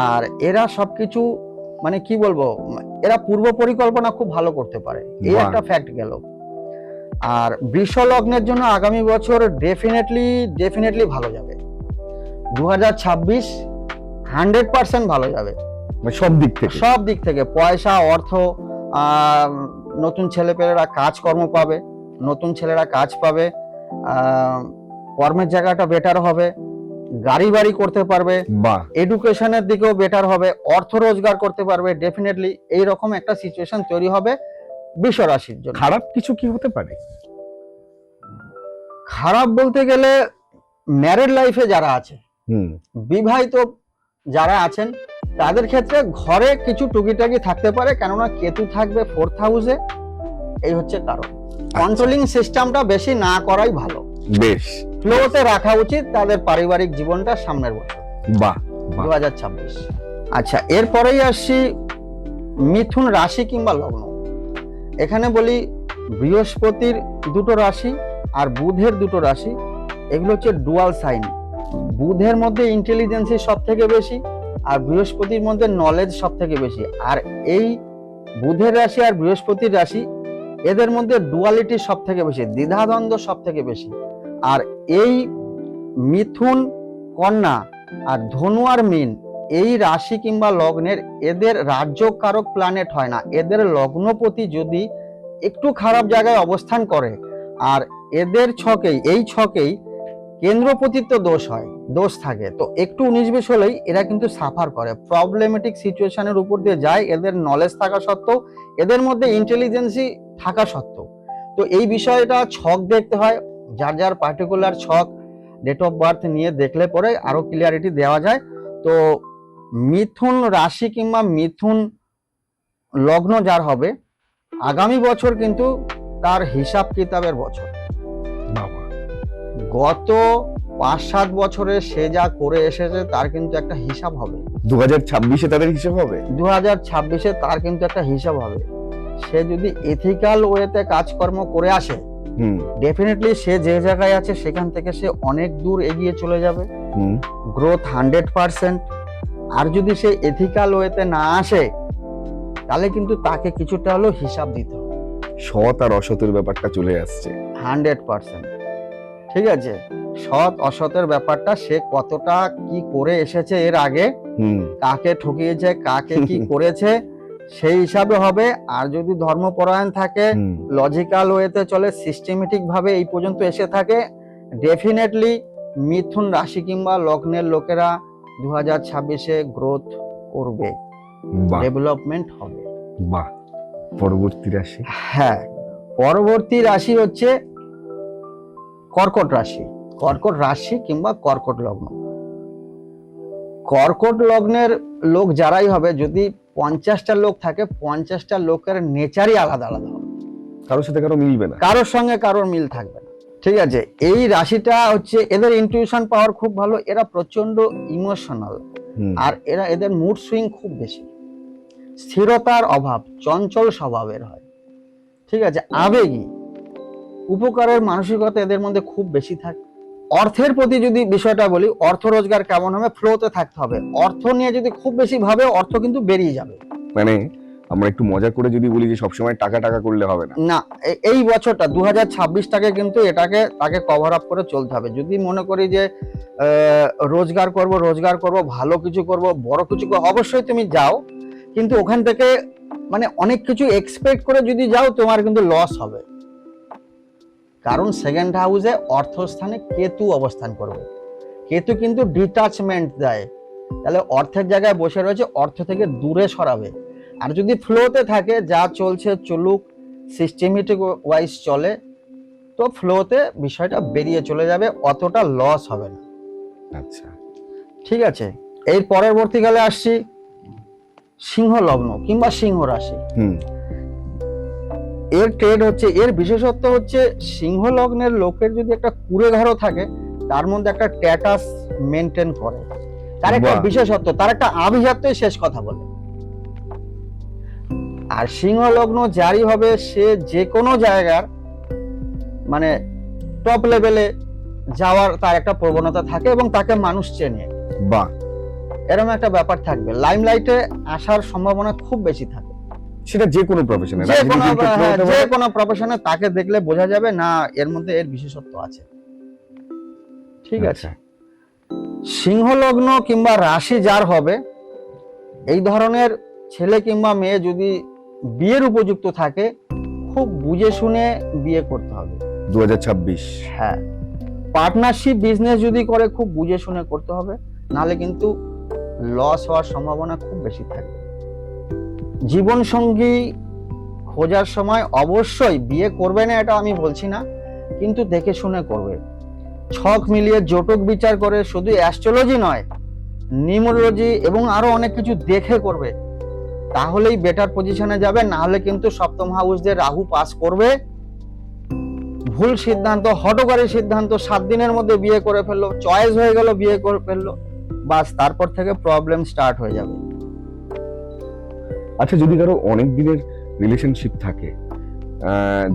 আর এরা সবকিছু মানে কি বলবো, এরা পূর্ব পরিকল্পনা খুব ভালো করতে পারে, এই বাহ। একটা ফ্যাক্ট গেল। আর বৃষ লগ্নের জন্য আগামী বছর ডেফিনেটলি ভালো যাবে। 2026 100% ভালো যাবে, মানে সব দিক থেকে। সব দিক থেকে। পয়সা, অর্থ, নতুন ছেলেপেলেরা কাজকর্ম পাবে, নতুন ছেলেরা কাজ পাবে, কর্মের জায়গাটা বেটার হবে, গাড়ি বাড়ি করতে পারবে, বাহ। এডুকেশনের দিকেও বেটার হবে, অর্থ রোজগার করতে পারবে। ডেফিনেটলি এইরকম একটা সিচুয়েশন তৈরি হবে বৃষ রাশির জন্য। খারাপ কিছু কি হতে পারে? খারাপ বলতে গেলে ম্যারিড লাইফে যারা আছে, বিবাহিত যারা আছেন, তাদের ক্ষেত্রে ঘরে কিছু টুকিটাকি থাকতে পারে, কেননা কেতু থাকবে 4th হাউসে। এই হচ্ছে কারণ। কন্ট্রোলিং সিস্টেমটা বেশি না করাই ভালো, বেশ। ফ্লোতে রাখা উচিত তাদের পারিবারিক জীবনটা সামনের বছর বাহ বাহ। 2026। আচ্ছা, এরপরেই আসছি মিথুন রাশি কিংবা লগ্ন। এখানে বলি বৃহস্পতির দুটো রাশি আর বুধের দুটো রাশি, এগুলো হচ্ছে ডুয়াল সাইন। বুধের মধ্যে ইন্টেলিজেন্সি সব থেকে বেশি, আর বৃহস্পতির মধ্যে নলেজ সব থেকে বেশি। আর এই বুধের রাশি আর বৃহস্পতির রাশি, এদের মধ্যে ডুয়ালিটি সব থেকে বেশি, দ্বিধাদ্বন্দ্ব সব থেকে বেশি। আর এই মিথুন, কন্যা আর ধনু আর মীন, এই রাশি কিংবা লগ্নের এদের রাজ্যকারক প্ল্যানেট হয় না। এদের লগ্নপতি যদি একটু খারাপ জায়গায় অবস্থান করে, আর এদের এই ছকেই কেন্দ্রপতিত্ব দোষ থাকে, তো একটু 19-20 হলেই এরা কিন্তু সাফার করে, প্রবলেমেটিক সিচুয়েশনের উপর দিয়ে যায়, এদের নলেজ থাকা সত্ত্বেও, এদের মধ্যে ইন্টেলিজেন্সি থাকা সত্ত্বেও। তো এই বিষয়টা ছক দেখতে হয়, যার যার পার্টিকুলার ছক ডেট অফ বার্থ নিয়ে দেখলে পরে আরো ক্লিয়ারিটি দেওয়া যায়। তো মিথুন রাশি কিংবা মিথুন লগ্ন যার হবে, আগামী বছর কিন্তু তার হিসাব কিতাবের বছর। বাবা। গত 5-7 বছরে সে যা করে এসেছে তার কিন্তু একটা হিসাব হবে। 2026-এ তাদের হিসেব হবে। 2026-এ তার কিন্তু একটা হিসাব হবে। সে যদি এথিক্যাল ওয়েতে কাজকর্ম করে আসে, ডেফিনেটলি সে যে জায়গায় আছে সেখান থেকে সে অনেক দূর এগিয়ে চলে যাবে, গ্রোথ 100%। আর যদি সে এথিক্যাল ওয়েতে না আসে, তাহলে কিন্তু তাকে কিছুটা হলেও হিসাব দিতে হবে। সৎ আর অসতের ব্যাপারটা চলে আসছে। 100%। ঠিক আছে, সৎ অসতের ব্যাপারটা সে কতটা কি করে এসেছে এর আগে, কাকে ঠকিয়েছে, কাকে কি করেছে, সেই হিসাবে হবে। আর যদি ধর্মপরায়ণ থাকে, লজিক্যাল ওয়েতে চলে, সিস্টেমেটিক ভাবে এই পর্যন্ত এসে থাকে, ডেফিনেটলি মিথুন রাশি কিংবা লগ্নের লোকেরা 2026-এ গ্রোথ করবে, বাহ ডেভেলপমেন্ট হবে। বাহ। পরবর্তী রাশি? হ্যাঁ, পরবর্তী রাশি হচ্ছে কর্কট রাশি। কর্কট রাশি কিংবা কর্কট লগ্ন। কর্কট লগ্নের লোক যারাই হবে, যদি 50টা লোক থাকে, 50টা লোকের নেচারই আলাদা আলাদা হবে, কারোর সাথে কারো মিলবে না, কারোর সঙ্গে কারোর মিল থাকবে না। ঠিক আছে, এই রাশিটা হচ্ছে এদের ইনটিউশন পাওয়ার খুব ভালো, এরা প্রচন্ড ইমোশনাল, আর এদের মুড সুইং খুব বেশি, স্থিরতার অভাব, চঞ্চল স্বভাবের হয়। ঠিক আছে, আবেগী, উপকারের মানসিকতা এদের মধ্যে খুব বেশি থাকে। অর্থের প্রতি যদি বিষয়টা বলি, অর্থ রোজগার কেমন হবে, ফ্লোতে থাকতে হবে। অর্থ নিয়ে যদি খুব বেশি ভাবে, অর্থ কিন্তু বেরিয়ে যাবে। মানে আমরা একটু মজা করে যদি বলি যে সবসময় টাকা টাকা করলে হবে না, না, এই বছরটা 2026টাকে কিন্তু তাকে কভার আপ করে চলতে হবে। যদি মনে করি যে রোজগার করব, ভালো কিছু করব, বড় কিছু করব, অবশ্যই তুমি যাও, কিন্তু ওখান থেকে মানে অনেক কিছু এক্সপেক্ট করে যদি যাও, তোমার কিন্তু লস হবে। কারণ সেকেন্ড হাউসে অর্থস্থানে কেতু অবস্থান করবে। কেতু কিন্তু ডিটাচমেন্ট দেয়, তাহলে অর্থের জায়গায় বসে রয়েছে, অর্থ থেকে দূরে সরাবে। আর যদি ফ্লোতে থাকে, যা চলছে চলুক, সিস্টেমেটিক ওয়াইজ চলে, তো ফ্লোতে বিষয়টা বেরিয়ে চলে যাবে, অতটা লস হবে না। আচ্ছা, ঠিক আছে, এই পরবর্তীকালে আসছি সিংহ লগ্ন কিংবা সিংহ রাশি। এর ট্রেড হচ্ছে, এর বিশেষত্ব হচ্ছে সিংহ লগ্নের লোকের যদি একটা কুড়ে ঘরও থাকে, তার মধ্যে একটা স্ট্যাটাস মেনটেন করে, তার একটা বিশেষত্ব, তার একটা আভিজাত্যই শেষ কথা বলে। আর সিংহ লগ্ন জারি হবে, সে যে কোনো জায়গার মানে টপ লেভেলে যাওয়ার তার একটা প্রবণতা থাকে এবং তাকে মানুষ চেনে। বাহ, এরকম একটা ব্যাপার থাকবে, লাইমলাইটে আসার সম্ভাবনা খুব বেশি থাকে। সেটা যে কোনো প্রফেশনে, যে কোনো প্রফেশনে তাকে দেখলে বোঝা যাবে না এর মধ্যে এর বিশেষত্ব আছে। ঠিক আছে, সিংহ লগ্ন কিংবা রাশি যার হবে, এই ধরনের ছেলে কিংবা মেয়ে যদি বিয়ের উপযুক্ত থাকে, খুব বুঝে শুনে বিয়ে করতে হবে 2026। হ্যাঁ, পার্টনারশিপ বিজনেস যদি করে, খুব বুঝে শুনে করতে হবে, নাহলে কিন্তু লস হওয়ার সম্ভাবনা খুব বেশি থাকে। জীবন সঙ্গী খোঁজার সময় অবশ্যই বিয়ে করবে না এটা আমি বলছি না, কিন্তু দেখে শুনে করবে, ছক মিলিয়ে জটক বিচার করে, শুধু অ্যাস্ট্রোলজি নয়, নিউমোলজি এবং আরো অনেক কিছু দেখে করবে, তাহলেই বেটার পজিশনে যাবে। না হলে কিন্তু সপ্তম হাউস দিয়ে রাহু পাস করবে, ভুল সিদ্ধান্ত, হঠকারী সিদ্ধান্ত, 7 দিনের মধ্যে বিয়ে করে ফেললো, চয়েস হয়ে গেল, বিয়ে করে ফেললো, বাস তারপর থেকে প্রবলেম স্টার্ট হয়ে যাবে। আচ্ছা, যদি কারো অনেক দিনের রিলেশনশিপ থাকে,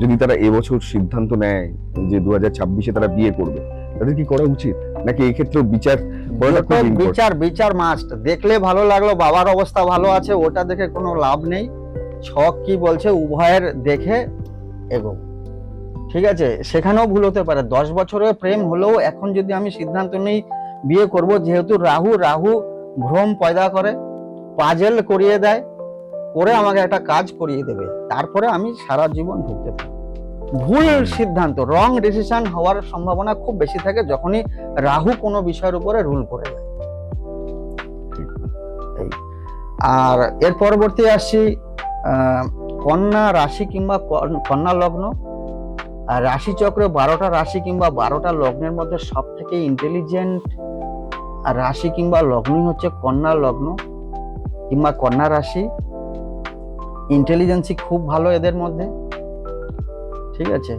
যদি তারা এবছর সিদ্ধান্ত নেয় যে 2026-এ তারা বিয়ে করবে, তাদের কি করা উচিত, নাকি এই ক্ষেত্রে বিচার মাস্ট? দেখলে ভালো লাগলো, বাবার অবস্থা ভালো আছে, ওটা দেখে কোনো লাভ নেই, ছক কি বলছে উভয়ের দেখে এগো। ঠিক আছে, সেখানেও ভুল হতে পারে, 10 বছরের প্রেম হলেও এখন যদি আমি সিদ্ধান্ত নেই বিয়ে করব, যেহেতু রাহু ভ্রম পয়দা করে, পাজেল করিয়ে দেয়, করে আমাকে একটা কাজ করিয়ে দেবে, তারপরে আমি সারা জীবন ভুগতে থাকি। ভুল সিদ্ধান্ত, রং ডিসিশন হওয়ার সম্ভাবনা খুব বেশি থাকে যখনই রাহু কোনো বিষয়ের উপরে রুল করে দেয়। আর এর পরবর্তী আসছি কন্যা রাশি কিংবা কন্যা লগ্ন। আর রাশি চক্রে 12টা রাশি কিংবা 12টা লগ্নের মধ্যে সব থেকে ইন্টেলিজেন্ট রাশি কিংবা লগ্নই হচ্ছে কন্যা লগ্ন কিংবা কন্যা রাশি। ইন্টেলিজেন্সি খুব ভালো এদের মধ্যে। ঠিক আছে,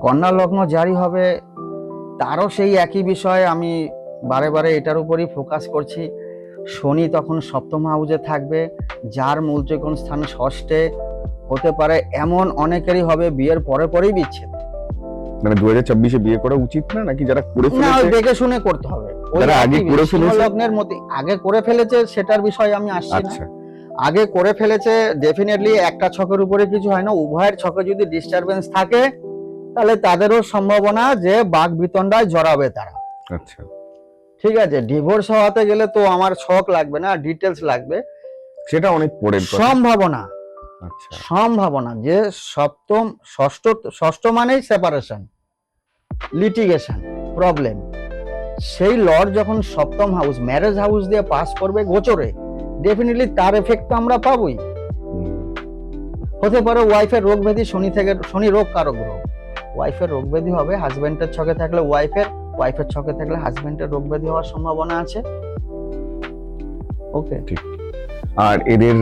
কন্যা লগ্ন জারি হবে, তারও সেই একই বিষয়, আমি বারে বারে এটার উপরই ফোকাস করছি। শনি তখন সপ্তম হাউসে থাকবে, যার মূল ত্রিকোণ স্থান ষষ্ঠে, হতে পারে এমন অনেকেরই হবে বিয়ের পরে পরেই বিচ্ছেদ। মানে 2026-এ বিয়ে করা উচিত না, নাকি যারা করে ফেলেছে দেখে শুনে করতে হবে? যারা আগে করে ফেলেছে, লগ্নের মধ্যে আগে করে ফেলেছে সেটার বিষয় আমি আসছি না। আগে করে ফেলেছে, ডেফিনেটলি একটা ছকের উপরে কিছু হয় না, উভয়ের ছকে যদি ডিস্টারবেন্স থাকে তাহলে তাদেরও সম্ভাবনা যে বাক বিতণ্ডায় জড়াবে তারা। আচ্ছা, ঠিক আছে, ডিভোর্স হওয়াতে গেলে তো আমার ছক লাগবে না, ডিটেলস লাগবে। সেটা অনেক পরের কথা। সম্ভাবনা, আচ্ছা, সম্ভাবনা যে সপ্তম ষষ্ঠ, ষষ্ঠ মানেই সেপারেশন, লিটিগেশন, প্রবলেম। সেই লর্ড যখন সপ্তম হাউস, ম্যারেজ হাউস দিয়ে পাস করবে গোচরে, ডেফিনেটলি তার এফেক্ট তো আমরা পাবোই। হতে পারে ওয়াইফের রোগ ব্যাধি, শনি থেকে, শনি রোগ কারক গ্রহ, ওয়াইফের রোগ ব্যাধি হবে, হাজবেন্ডের ছকে থাকলে ওয়াইফের, ওয়াইফের ছকে থাকলে হাজবেন্ডের রোগ ব্যাধি হওয়ার সম্ভাবনা আছে। ওকে, ঠিক। আর এদের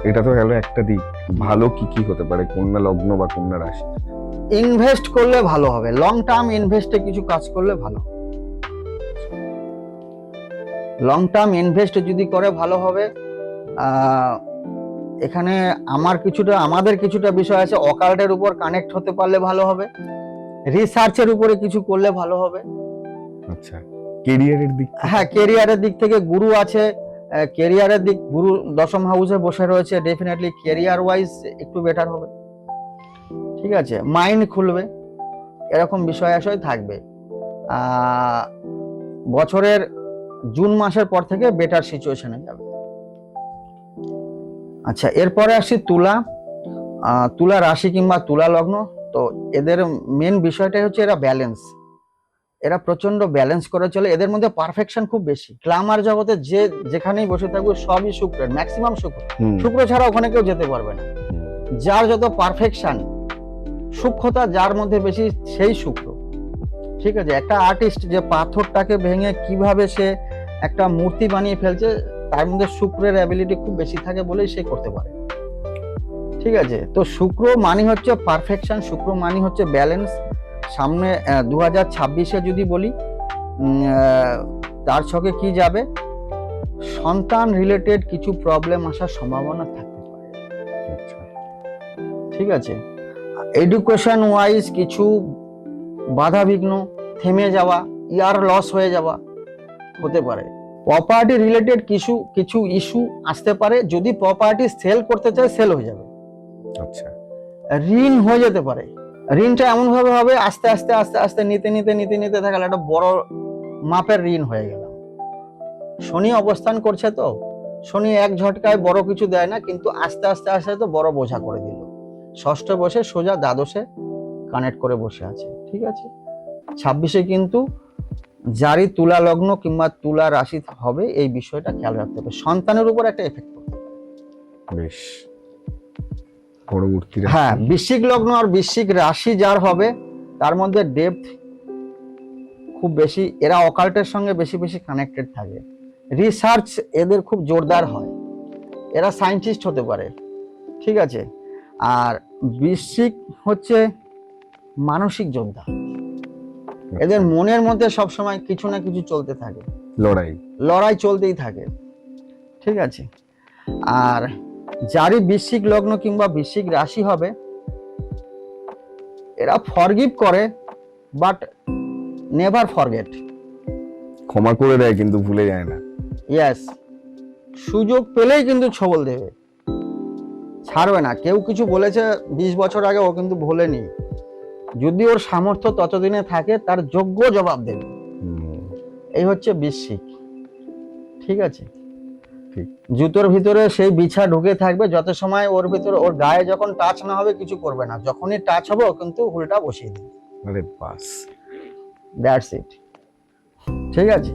এটা তো গেল একটা দিক, ভালো কি কি হতে পারে কন্যা লগ্ন বা কন্যা রাশি? ইনভেস্ট করলে ভালো হবে, লং টার্ম ইনভেস্টে কিছু কাজ করলে ভালো, লং টার্ম ইনভেস্ট যদি করে ভালো হবে। এখানে আমাদের কিছুটা বিষয় আছে, অকাল্টের উপর কানেক্ট হতে পারলে ভালো হবে, রিসার্চের উপরে কিছু করলে ভালো হবে। আচ্ছা, কেরিয়ারের দিক? হ্যাঁ, কেরিয়ারের দিক থেকে গুরু আছে, কেরিয়ারের দিক, গুরু দশম হাউসে বসে রয়েছে, ডেফিনেটলি কেরিয়ার ওয়াইজ একটু বেটার হবে। ঠিক আছে, মাইন্ড খুলবে, এরকম বিষয় আশয় থাকবে। বছরের জুন মাসের পর থেকে বেটার সিচুয়েশনে যাবে। আচ্ছা, এরপরে আসি তুলা। তুলা রাশি কিংবা তুলা লগ্ন। তো এদের মেন বিষয়টাই হচ্ছে এরা ব্যালেন্স, এরা প্রচন্ড ব্যালেন্স করে চলে, এদের মধ্যে পারফেকশন খুব বেশি। গ্ল্যামার জগতে যে যেখানেই বসে থাকবে সবই শুক্রের, ম্যাক্সিমাম শুক্র ছাড়া ওখানে কেউ যেতে পারবে না। যার যত পারফেকশন, সূক্ষ্মতা যার মধ্যে বেশি, সেই শুক্র। ঠিক আছে, একটা আর্টিস্ট যে পাথরটাকে ভেঙে কিভাবে সে একটা মূর্তি বানিয়ে ফেলছে, তার মধ্যে শুক্রের অ্যাবিলিটি খুব বেশি থাকে বলেই সে করতে পারে। ঠিক আছে, তো শুক্র মানে হচ্ছে পারফেকশন, শুক্র মানে হচ্ছে ব্যালেন্স। সামনে 2026-এ যদি বলি, তার ছকে কি যাবে, সন্তান রিলেটেড কিছু প্রবলেম আসার সম্ভাবনা থাকতে পারে। ঠিক আছে, এডুকেশন ওয়াইজ কিছু বাধা বিঘ্ন, থেমে যাওয়া, ইয়ার লস হয়ে যাওয়া হতে পারে। প্রপার্টি রিলেটেড কিছু কিছু ইস্যু আসতে পারে, যদি প্রপার্টি সেল করতে চায় সেল হয়ে যাবে। আচ্ছা, ঋণ হয়ে যেতে পারে, ঋণটা এমন ভাবে হবে আস্তে আস্তে আস্তে আস্তে নিতে নিতে নিতে নিতে দেখা গেল একটা বড় মাপের ঋণ হয়ে গেল। শনি অবস্থান করছে, তো শনি এক ঝটকায় বড় কিছু দেয় না, কিন্তু আস্তে আস্তে আস্তে তো বড় বোঝা করে দিল। ষষ্ঠে বসে সোজা দ্বাদশে কানেক্ট করে বসে আছে। ঠিক আছে, 26-এ কিন্তু যারই তুলা লগ্ন কিংবা তুলা রাশি হবে, এই বিষয়টা খেয়াল রাখতে হবে, সন্তানের উপর একটা এফেক্ট পড়তে পারে। বেশ, পরবর্তী রাশি? হ্যাঁ, বৃশ্চিক লগ্ন আর বৃশ্চিক রাশি যার হবে, তার মধ্যে ডেপথ খুব বেশি, এরা অকাল্টের সঙ্গে বেশি বেশি কানেক্টেড থাকে, রিসার্চ এদের খুব জোরদার হয়, এরা সায়েন্টিস্ট হতে পারে। ঠিক আছে, আর বৃশ্চিক হচ্ছে মানসিক যোদ্ধা, এদের মনের মধ্যে সবসময় কিছু না কিছু চলতে থাকে, লড়াই চলতেই থাকে। ঠিক আছে, আর যারই বৃশ্চিক লগ্ন কিংবা বৃশ্চিক রাশি হবে, এরা ফরগিভ করে বাট নেভার ফরগেট, ক্ষমা করে দেয় কিন্তু ভুলে যায় না। ইয়েস, সুযোগ পেলেই কিন্তু ছবল দেবে, ছাড়বে না। কেউ কিছু বলেছে 20 বছর আগে, ও কিন্তু ভোলেনি, যদি ওর সামর্থ্য ততদিনে থাকে তার যোগ্য জবাব দেবে। এই হচ্ছে বৃশ্চিক। ঠিক আছে, জুতোর ভিতরে সেই বিছা ঢুকে থাকবে, যত সময় ওর ভিতরে, ওর গায়ে যখন টাচ না হবে কিছু করবে না, যখনই টাচ হবে ও কিন্তু উল্টা বসিয়ে দেবে। আরে বাস, দ্যাটস ইট। ঠিক আছে,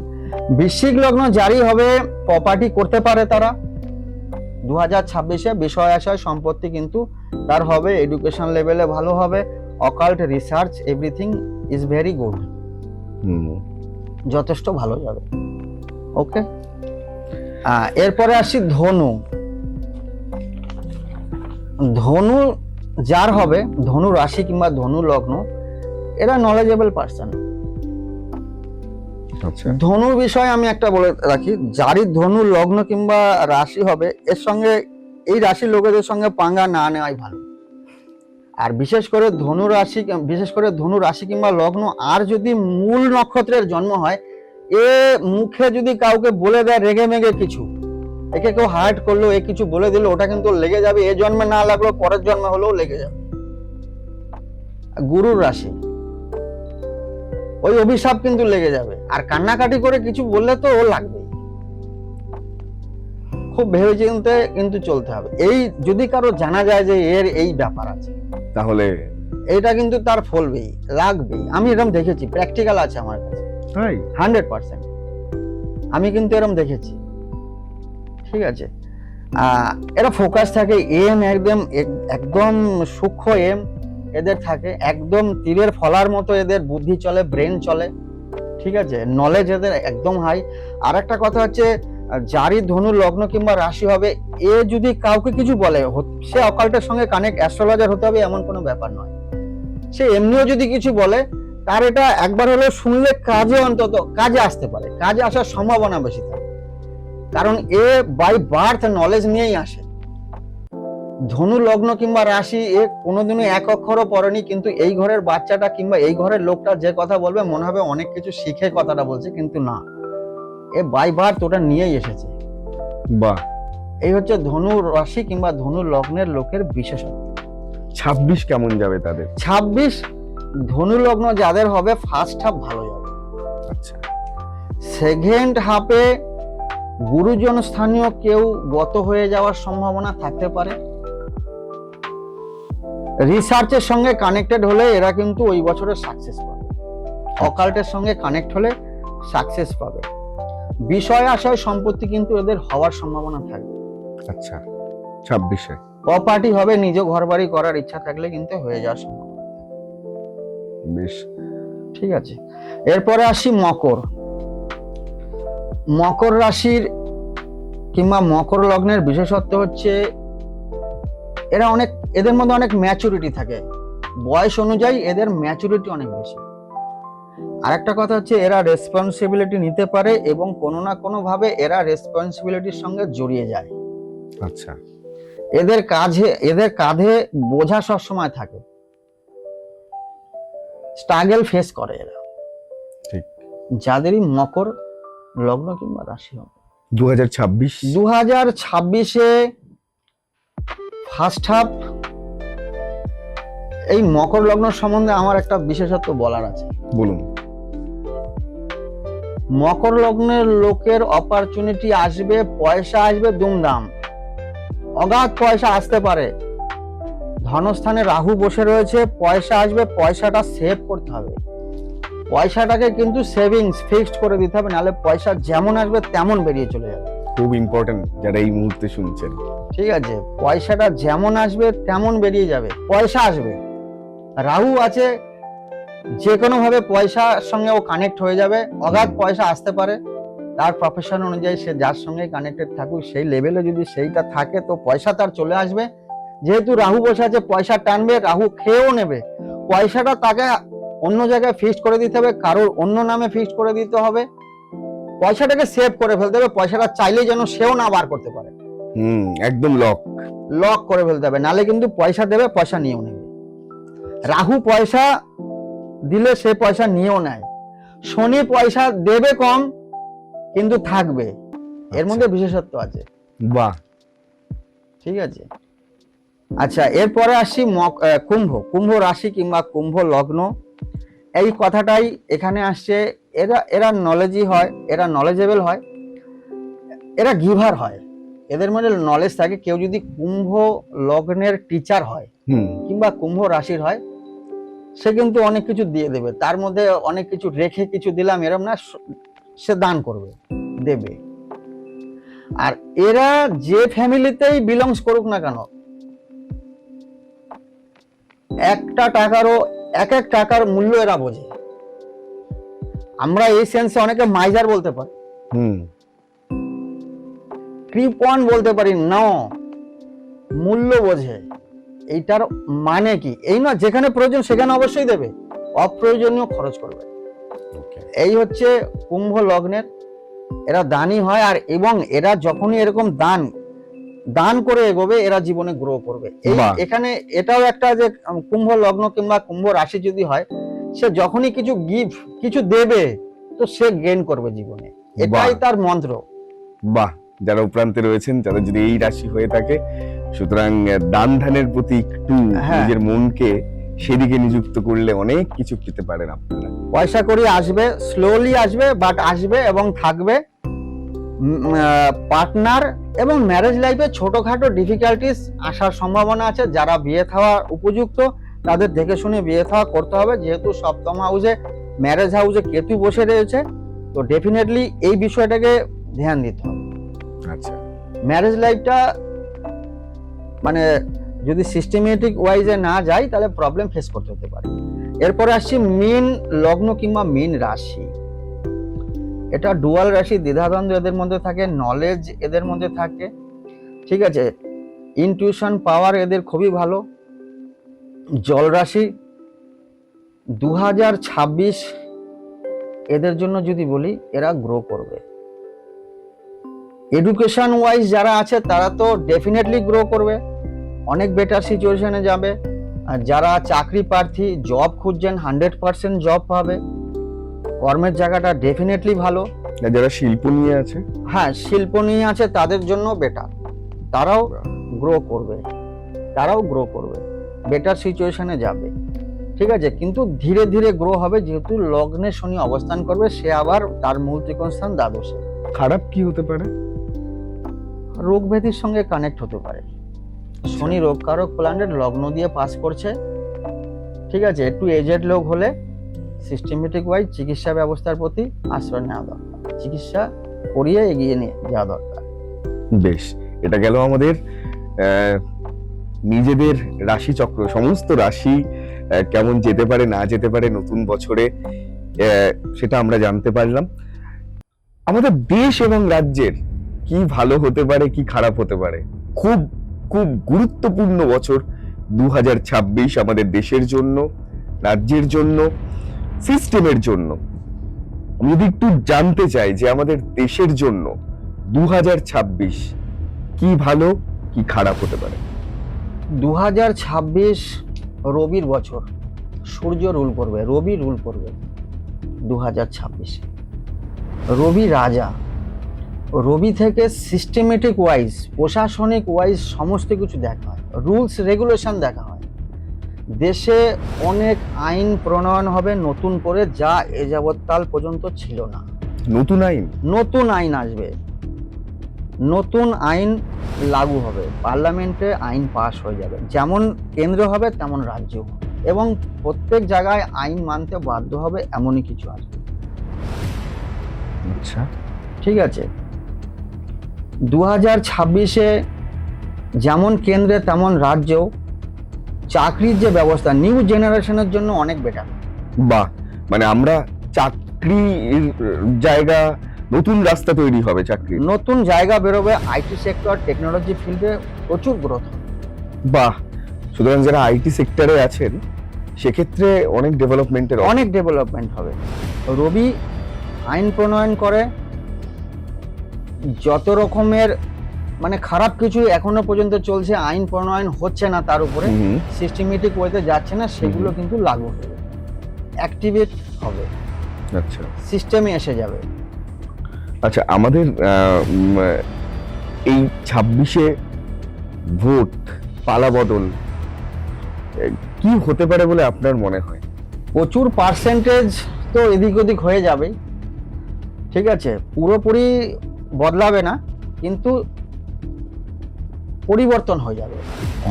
বৃশ্চিক লগ্ন জারি হবে, প্রপার্টি করতে পারে তারা 2026-এ, বিষয় আশয় সম্পত্তি কিন্তু তার হবে, এডুকেশন লেভেলে ভালো হবে, occult research everything is very good, যথেষ্ট ভালো যাবে। ওকে, এরপরে আসি ধনু। ধনু যার হবে, ধনু রাশি কিংবা ধনু লগ্ন, এরা নলেজেবল পার্সন। ধনুর বিষয়ে আমি একটা বলে রাখি, যারই ধনু লগ্ন কিংবা রাশি হবে, এর সঙ্গে, এই রাশির লোকেদের সঙ্গে পাঙ্গা না নেওয়াই ভালো। আর বিশেষ করে ধনু রাশি কিংবা লগ্ন, আর যদি মূল নক্ষত্রের জন্ম হয়, এ মুখে যদি কাউকে বলে দেয় রেগে মেগে কিছু, একে কেউ হার্ট করলো, এ কিছু বলে দিল, ওটা কিন্তু লেগে যাবে, এ জন্মে না লাগলো পরের জন্মে হলেও লেগে যাবে। গুরুর রাশি, ওই অভিশাপ কিন্তু লেগে যাবে। আর কান্নাকাটি করে কিছু বললে তো ও লাগবেই। খুব ভেবে চিন্তে কিন্তু চলতে হবে। এই যদি কারো জানা যায় যে এর এই ব্যাপার আছে, তাহলে এটা কিন্তু তার ফলবেই, লাগবেই। আমি এরকম দেখেছি, প্র্যাকটিক্যাল আছে আমার কাছে, তাই 100%। আমি কিন্তু এরকম দেখেছি। ঠিক আছে, এরা ফোকাস থাকে, এম একদম একদম সূক্ষ্ম এম এদের থাকে, একদম তীরের ফলার মতো এদের বুদ্ধি চলে, ব্রেন চলে। ঠিক আছে, নলেজ এদের একদম হাই। আর একটা কথা হচ্ছে, যারই ধনু লগ্ন কিংবা রাশি হবে, এ যদি কাউকে কিছু বলে, সে অকাল্টের সঙ্গে কানেক্ট অ্যাস্ট্রোলজার হতে হবে এমন কোনো ব্যাপার নয়। সে এমনিও যদি কিছু বলে, তার এটা একবার হলেও শুনলে কাজে, অন্তত কাজে আসতে পারে, কাজে আসার সম্ভাবনা বেশি থাকে। কারণ এ বাই বার্থ নলেজ নিয়েই আসে। ধনু লগ্ন কিংবা রাশি, এ কোনোদিনও এক অক্ষরও পড়েনি, কিন্তু এই ঘরের বাচ্চাটা কিংবা এই ঘরের লোকটা যে কথা বলবে মনে হবে অনেক কিছু শিখে কথাটা বলছে, কিন্তু না, এ বাই বার্থ ওটা নিয়েই এসেছে। বাহ। এই হচ্ছে ধনু রাশি কিংবা ধনু লগ্নের লোকের বিশেষত্ব। 26 কেমন যাবে তাদের? 26 ধনু লগ্ন যাদের হবে, ফার্স্ট হাফ ভালো যাবে। আচ্ছা, সেকেন্ড হাফে গুরুজন স্থানীয় কেউ গত হয়ে যাওয়ার সম্ভাবনা থাকতে পারে। রিসার্চের সঙ্গে কানেক্টেড হলে এরা কিন্তু ওই বছরে সাকসেস পাবে। অকাল্টের সঙ্গে কানেক্ট হলে সাকসেস পাবে। বিষয় আশয় সম্পত্তি কিন্তু এদের হওয়ার সম্ভাবনা থাকবে। আচ্ছা, 26-এ প্রপার্টি হবে, নিজ ঘর বাড়ি করার ইচ্ছা থাকলে কিন্তু হয়ে যাওয়ার সম্ভাবনা। বেশ, ঠিক আছে, এরপরে আসি মকর। মকর রাশির কিংবা মকর লগ্নের বিশেষত্ব হচ্ছে, এরা অনেক, এদের মধ্যে অনেক ম্যাচুরিটি থাকে, বয়স অনুযায়ী এদের ম্যাচুরিটি অনেক বেশি। আর একটা কথা হচ্ছে, এরা রেসপন্সিবিলিটি নিতে পারে এবং কোনো না কোনো ভাবে এরা রেসপন্সিবিলিটির সঙ্গে জড়িয়ে যায়। আচ্ছা, এদের কাঁধে বোঝা সবসময় থাকে, স্ট্রাগল ফেস করে এরা। ঠিক। যাদেরই মকর লগ্ন কিংবা রাশি হবে, 2026 2026-এ ফার্স্ট হাফ, এই মকর লগ্ন সম্বন্ধে আমার একটা বিশেষত্ব বলার আছে। বলুন। মকর লগ্নের লোকের অপরচুনিটি আসবে, পয়সা আসবে দুমদাম, অগাধ পয়সা আসতে পারে। ধনস্থানে রাহু বসে রয়েছে, পয়সা আসবে, পয়সাটা সেভ করতে হবে। পয়সাটাকে কিন্তু সেভিংস ফিক্সড করে দিতে হবে, নাহলে পয়সা যেমন আসবে তেমন বেরিয়ে চলে যাবে। খুব ইম্পর্টেন্ট যারা এই মুহূর্তে শুনছেন। ঠিক আছে, পয়সাটা যেমন আসবে তেমন বেরিয়ে যাবে, পয়সা আসবে। রাহু আছে, যে কোনো ভাবে পয়সার সঙ্গে ও কানেক্ট হয়ে যাবে, অগাধ পয়সা আসতে পারে। তার প্রফেশন অনুযায়ী সে যার সঙ্গে কানেক্টেড থাকুক, সেই লেভেলে যদি সেইটা থাকে তো পয়সা তার চলে আসবে। যেহেতু রাহু বসে আছে, পয়সা টানবে, রাহু খেয়েও নেবে। পয়সাটা তাকে অন্য জায়গায় ফিক্সড করে দিতে হবে, কারোর অন্য নামে ফিক্সড করে দিতে হবে। পয়সাটাকে সেভ করে ফেলতে হবে, পয়সাটা চাইলেই যেন সেও না বার করতে পারে। একদম লক করে ফেলতে হবে, নালে কিন্তু পয়সা দেবে, পয়সা নিয়েও নেবে। রাহু পয়সা দিলে সে পয়সা নিয়েও নেয়। শনি পয়সা দেবে কম কিন্তু থাকবে, এর মধ্যে বিশেষত্ব আছে। বাহ। ঠিক আছে, আচ্ছা, এরপরে আসি কুম্ভ রাশি কিংবা কুম্ভ লগ্ন। এই কথাটাই এখানে আসছে, এরা নলেজই হয়, এরা নলেজেবল হয়, এরা গিভার হয়, এদের মধ্যে নলেজ থাকে। কেউ যদি কুম্ভ লগ্নের টিচার হয় কিংবা কুম্ভ রাশির হয়, সে কিন্তু অনেক কিছু দিয়ে দেবে, তার মধ্যে অনেক কিছু রেখে কিছু দিলাম এরম না, সে দান করবে, দেবে। আর এরা যে ফ্যামিলিতেই বিলংস করুক না কেন, একটা টাকারও এক এক টাকার মূল্য এরা বোঝে। আমরা এই সেন্সে অনেকে মাইজার বলতে পারি, কৃপণ বলতে পারি, না, মূল্য বোঝে। এইটার মানে কি এই নয় যেখানে প্রয়োজন সেখানে অবশ্যই দেবে, অপ্রয়োজনীয় খরচ করবে। এই হচ্ছে কুম্ভ লগ্নের, এরা দানি হয়। আর এবং এরা যখনই এরকম দান করে এগোবে, এরা জীবনে গ্রো করবে। এই এখানে এটাও একটা যে কুম্ভ লগ্ন কিংবা কুম্ভ রাশি যদি হয়, সে যখনই কিছু দেবে তো সে গেইন করবে জীবনে, এটাই তার মন্ত্র। বাহ, যারা উপরান্তে রয়েছেন, যাদের যদি এই রাশি হয়ে থাকে, সুতরাং দান ধ্যানের প্রতি একটু হ্যাঁ। নিজের মনকে সেদিকে নিযুক্ত করলে অনেক কিছু পেতে পারেন আপনারা। পয়সা করি আসবে, স্লোলি আসবে, বাট আসবে এবং থাকবে। পার্টনার এবং ম্যারেজ লাইফে ছোটখাটো ডিফিকাল্টিস আসার সম্ভাবনা আছে। যারা বিয়ে থাওয়ার উপযুক্ত তাদের দেখে শুনে বিয়ে থাওয়া করতে হবে, যেহেতু সপ্তম হাউসে ম্যারেজ হাউসে কেতু বসে রয়েছে, তো ডেফিনেটলি এই বিষয়টাকে ধ্যান দিতে হবে। আচ্ছা, ম্যারেজ লাইফটা মানে যদি সিস্টেমেটিক ওয়াইজে না যায় তাহলে প্রবলেম ফেস করতে হতে পারে। এরপরে আসছি মীন লগ্ন কিংবা মীন রাশি। এটা ডুয়াল রাশি, দ্বিধাদ্বন্দ্ব এদের মধ্যে থাকে, নলেজ এদের মধ্যে থাকে, ঠিক আছে, ইনটিউশন পাওয়ার এদের খুবই ভালো। জল রাশি। 2026 এদের জন্য যদি বলি, এরা গ্রো করবে। এডুকেশন ওয়াইজ যারা আছে তারা তো ডেফিনেটলি গ্রো করবে, অনেক বেটার সিচুয়েশনে যাবে। আর যারা চাকরি প্রার্থী, জব খুঁজছেন, 100% জব পাবে। কর্মের জায়গাটা ডেফিনেটলি ভালো। আর যারা শিল্প নিয়ে আছে, হ্যাঁ, শিল্প নিয়ে আছে তাদের জন্য বেটার, তারাও গ্রো করবে, তারাও গ্রো করবে, বেটার সিচুয়েশনে যাবে, ঠিক আছে। কিন্তু ধীরে ধীরে গ্রো হবে, যেহেতু লগ্নে শনি অবস্থান করবে, সে আবার তার মূল ত্রিকোণ স্থান দ্বাদশে। খারাপ কি হতে পারে? রোগ ব্যাধির সঙ্গে কানেক্ট হতে পারে। শনি রোগকারক প্ল্যানেট লগ্ন দিয়ে পাস করছে, ঠিক আছে। একটু এজেড লোক হলে সিস্টেমেটিক ওয়াইজ চিকিৎসা ব্যবস্থার প্রতি আশ্রয় নেওয়া দরকার, চিকিৎসা করিয়ে এগিয়ে নিয়ে যাওয়া দরকার। বেশ, এটা গেল আমাদের নিজেদের রাশি চক্র, সমস্ত রাশি কেমন যেতে পারে না যেতে পারে নতুন বছরে, সেটা আমরা জানতে পারলাম। আমাদের দেশ এবং রাজ্যের কি ভালো হতে পারে, কি খারাপ হতে পারে, খুব খুব গুরুত্বপূর্ণ বছর 2026 আমাদের দেশের জন্য, রাজ্যের জন্য, সিস্টেমের জন্য। আমি যদি একটু জানতে চাই যে আমাদের দেশের জন্য 2026 কি ভালো কি খারাপ হতে পারে। 2026 রবির বছর, সূর্য রুল করবে, রবি রুল করবে 2026। রবি রাজা, রবি থেকে সিস্টেমেটিক ওয়াইজ, প্রশাসনিক ওয়াইজ সমস্ত কিছু দেখা হয়, রুলস রেগুলেশন দেখা হয়। দেশে অনেক আইন প্রণয়ন হবে নতুন করে, যা এ যাবৎকাল পর্যন্ত ছিল না। নতুন আইন, নতুন আইন আসবে, নতুন আইন লাগু হবে, পার্লামেন্টে আইন পাস হয়ে যাবে, যেমন কেন্দ্র হবে তেমন রাজ্য হবে, এবং প্রত্যেক জায়গায় আইন মানতে বাধ্য হবে, এমনই কিছু আসবে। আচ্ছা, ঠিক আছে। 2026-এ যেমন কেন্দ্রে তেমন রাজ্য, চাকরির যে ব্যবস্থা নিউ জেনারেশনের জন্য অনেক বেটার। বাহ, মানে আমরা চাকরির জায়গা, নতুন রাস্তা তৈরি হবে, চাকরি নতুন জায়গা বেরোবে, আইটি সেক্টর, টেকনোলজি ফিল্ডে প্রচুর গ্রোথ হবে। বাহ, সুতরাং যারা আইটি সেক্টরে আছেন সেক্ষেত্রে অনেক ডেভেলপমেন্টের, অনেক ডেভেলপমেন্ট হবে। রবি আইন প্রণয়ন করে, যত রকমের মানে খারাপ কিছু এখনো পর্যন্ত চলছে, আইন প্রণয়ন হচ্ছে না, তার উপরে সিস্টেমেটিক ওয়েতে যাচ্ছে না, সেগুলো কিন্তু লাগু হবে, অ্যাক্টিভেট হবে, আচ্ছা সিস্টেমে এসে যাবে। আচ্ছা, আমাদের এই 26-এ ভোট পালা বদল কি হতে পারে বলে আপনার মনে হয়? প্রচুর পার্সেন্টেজ তো এদিক ওদিক হয়ে যাবে, ঠিক আছে, পুরোপুরি বদলাবে না, কিন্তু পরিবর্তন হয়ে যাবে,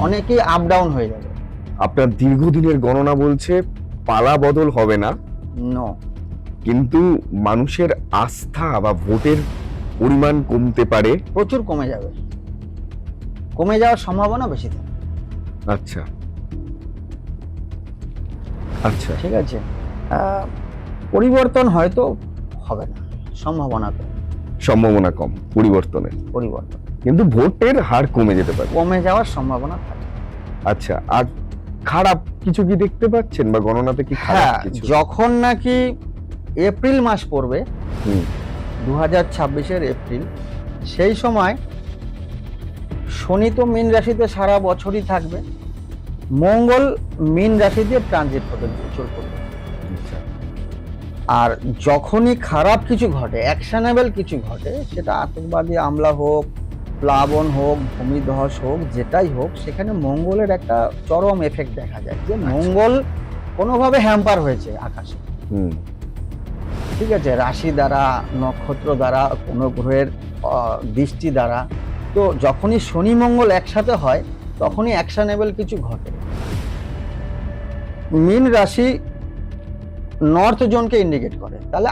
অনেকেই আপ ডাউন হয়ে যাবে। আপনার দীর্ঘদিনের গণনা বলছে পালা বদল হবে না, নো, কিন্তু মানুষের আস্থা বা ভোটের পরিমাণ কমতে পারে, প্রচুর কমে যাবে, কমে যাওয়ার সম্ভাবনা বেশি থাকে। আচ্ছা আচ্ছা, ঠিক আছে, পরিবর্তন হয়তো হবে না, সম্ভাবনা কম, সম্ভাবনা কম পরিবর্তনের, পরিবর্তন কিন্তু ভোটের হার কমে যেতে পারে, কমে যাওয়ার সম্ভাবনা থাকে। আচ্ছা, আর খারাপ কিছু কি দেখতে পাচ্ছেন বা গণনাতে কি খারাপ হ্যাঁ, কিছু? যখন নাকি এপ্রিল মাস পড়বে, 2026-এর এপ্রিল, সেই সময় শনি তো মীন রাশিতে সারা বছরই থাকবে, মঙ্গল মীন রাশিতে ট্রানজিট করবে, গোচর করবে। আচ্ছা, আর যখনই খারাপ কিছু ঘটে, অ্যাকশনেবল কিছু ঘটে, সেটা আতঙ্কবাদী হামলা হোক, প্লাবন হোক, ভূমিধস হোক, যেটাই হোক, সেখানে মঙ্গলের একটা চরম এফেক্ট দেখা যায় যে মঙ্গল কোনোভাবে হ্যাম্পার হয়েছে আকাশে। হুম ঠিক আছে, রাশি দ্বারা, নক্ষত্র দ্বারা, কোনো গ্রহের দৃষ্টি দ্বারা। তো যখনই শনি মঙ্গল একসাথে হয় তখনই অ্যাকশনেবল কিছু ঘটে। মীন রাশি নর্থ জোনকে ইন্ডিকেট করে, তাহলে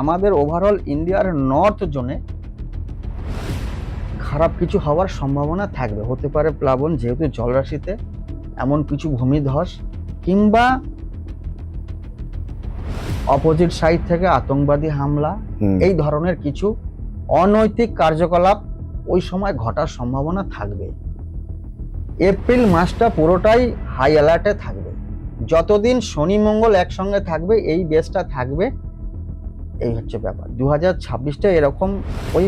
আমাদের ওভারঅল ইন্ডিয়ার নর্থ জোনে খারাপ কিছু হওয়ার সম্ভাবনা থাকবে। হতে পারে প্লাবন, যেহেতু জলরাশিতে, এমন কিছু ভূমিধস, কিংবা অপোজিট সাইড থেকে আতঙ্কবাদী হামলা, হুম। এই ধরনের কিছু অনৈতিক কার্যকলাপ ওই সময় ঘটার সম্ভাবনা থাকবে। এপ্রিল মাসটা পুরোটাই হাই অ্যালার্টে থাকবে। যতদিন শনি মঙ্গল একসঙ্গে থাকবে, এই বেসটা থাকবে। এই হচ্ছে ব্যাপার। 2026টা এরকম, ওই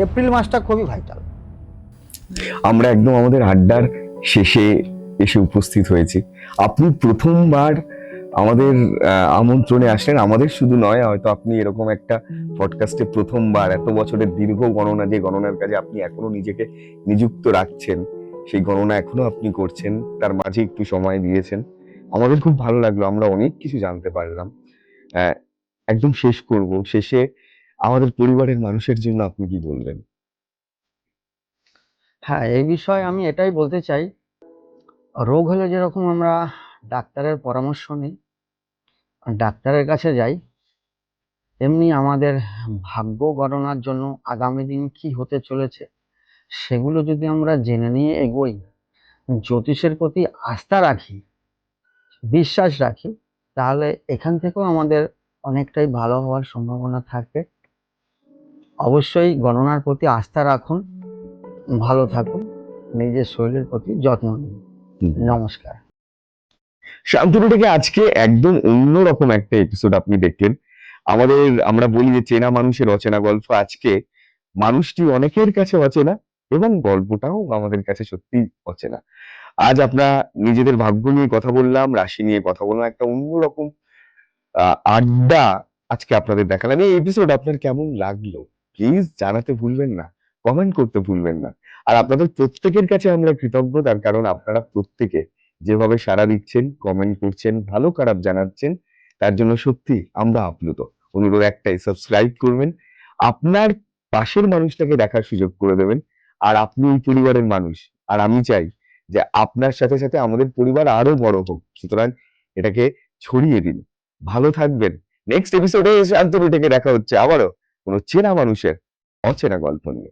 এপ্রিল মাসটা খুবই ভাইটাল। আমরা একদম আমাদের আড্ডার শেষে এসে উপস্থিত হয়েছি। আপনি প্রথমবার আমাদের আমন্ত্রণে আসলেন। আমাদের শুধু নয়, হয়তো আপনি এরকম একটা পডকাস্টে প্রথমবার, এত বছরের দীর্ঘ গণনা, যে গণনার কাজে আপনি এখনো নিজেকে নিযুক্ত রাখছেন, সেই গণনা এখনো আপনি করছেন, তার মাঝে একটু সময় দিয়েছেন। আমাদের খুব ভালো লাগলো, আমরা অনেক কিছু জানতে পারলাম। একদম শেষ করব, শেষে আমাদের পরিবারের মানুষের জন্য আপনি কি বলবেন? হ্যাঁ, এই বিষয়ে আমি এটাই বলতে চাই, রোগ হলে যেরকম আমরা ডাক্তারের পরামর্শ নিই, ডাক্তারের কাছে যাই, তেমনি আমাদের ভাগ্য গণনার জন্য আগামী দিন কি হতে চলেছে সেগুলো যদি আমরা জেনে নিয়ে এগোই, জ্যোতিষের প্রতি আস্থা রাখি, বিশ্বাস রাখি, তাহলে এখান থেকেও আমাদের অনেকটাই ভালো হওয়ার সম্ভাবনা থাকবে। অবশ্যই গণনার প্রতি আস্থা রাখুন, ভালো থাকুন, নিজের শরীরের প্রতি যত্ন নিন। নমস্কার। শান্তনু থেকে আজকে একদম অন্যরকম একটা এপিসোড আপনি দেখলেন। আমরা বলি যে চেনা মানুষের অচেনা গল্প। আজকে মানুষটি অনেকের কাছে অচেনা এবং গল্পটাও আমাদের কাছে সত্যি অচেনা। আজ আমরা নিজেদের ভাগ্য নিয়ে কথা বললাম, রাশি নিয়ে কথা বললাম, একটা অন্যরকম আড্ডা আজকে আপনাদের দেখালাম। এই এপিসোড আপনার কেমন লাগলো প্লিজ জানাতে ভুলবেন না, কমেন্ট করতে ভুলবেন না। আর আপনাদের প্রত্যেকের কাছে আমরা কৃতজ্ঞ, তার কারণ আপনারা প্রত্যেকে যেভাবে সাড়া দিচ্ছেন, কমেন্ট করছেন, ভালো খারাপ জানাচ্ছেন, তার জন্য সত্যি আমরা আপ্লুত। অনুরোধ একটাই, সাবস্ক্রাইব করবেন, আপনার পাশের মানুষটাকে দেখার সুযোগ করে দেবেন। আর আপনি এই পরিবারের মানুষ, আর আমি চাই যে আপনার সাথে সাথে আমাদের পরিবার আরো বড় হোক। সুতরাং এটাকে ছড়িয়ে দিন। ভালো থাকবেন। নেক্সট এপিসোডে শান্তনু থেকে দেখা হচ্ছে আবারও কোনো চেনা মানুষের অচেনা গল্প নিয়ে।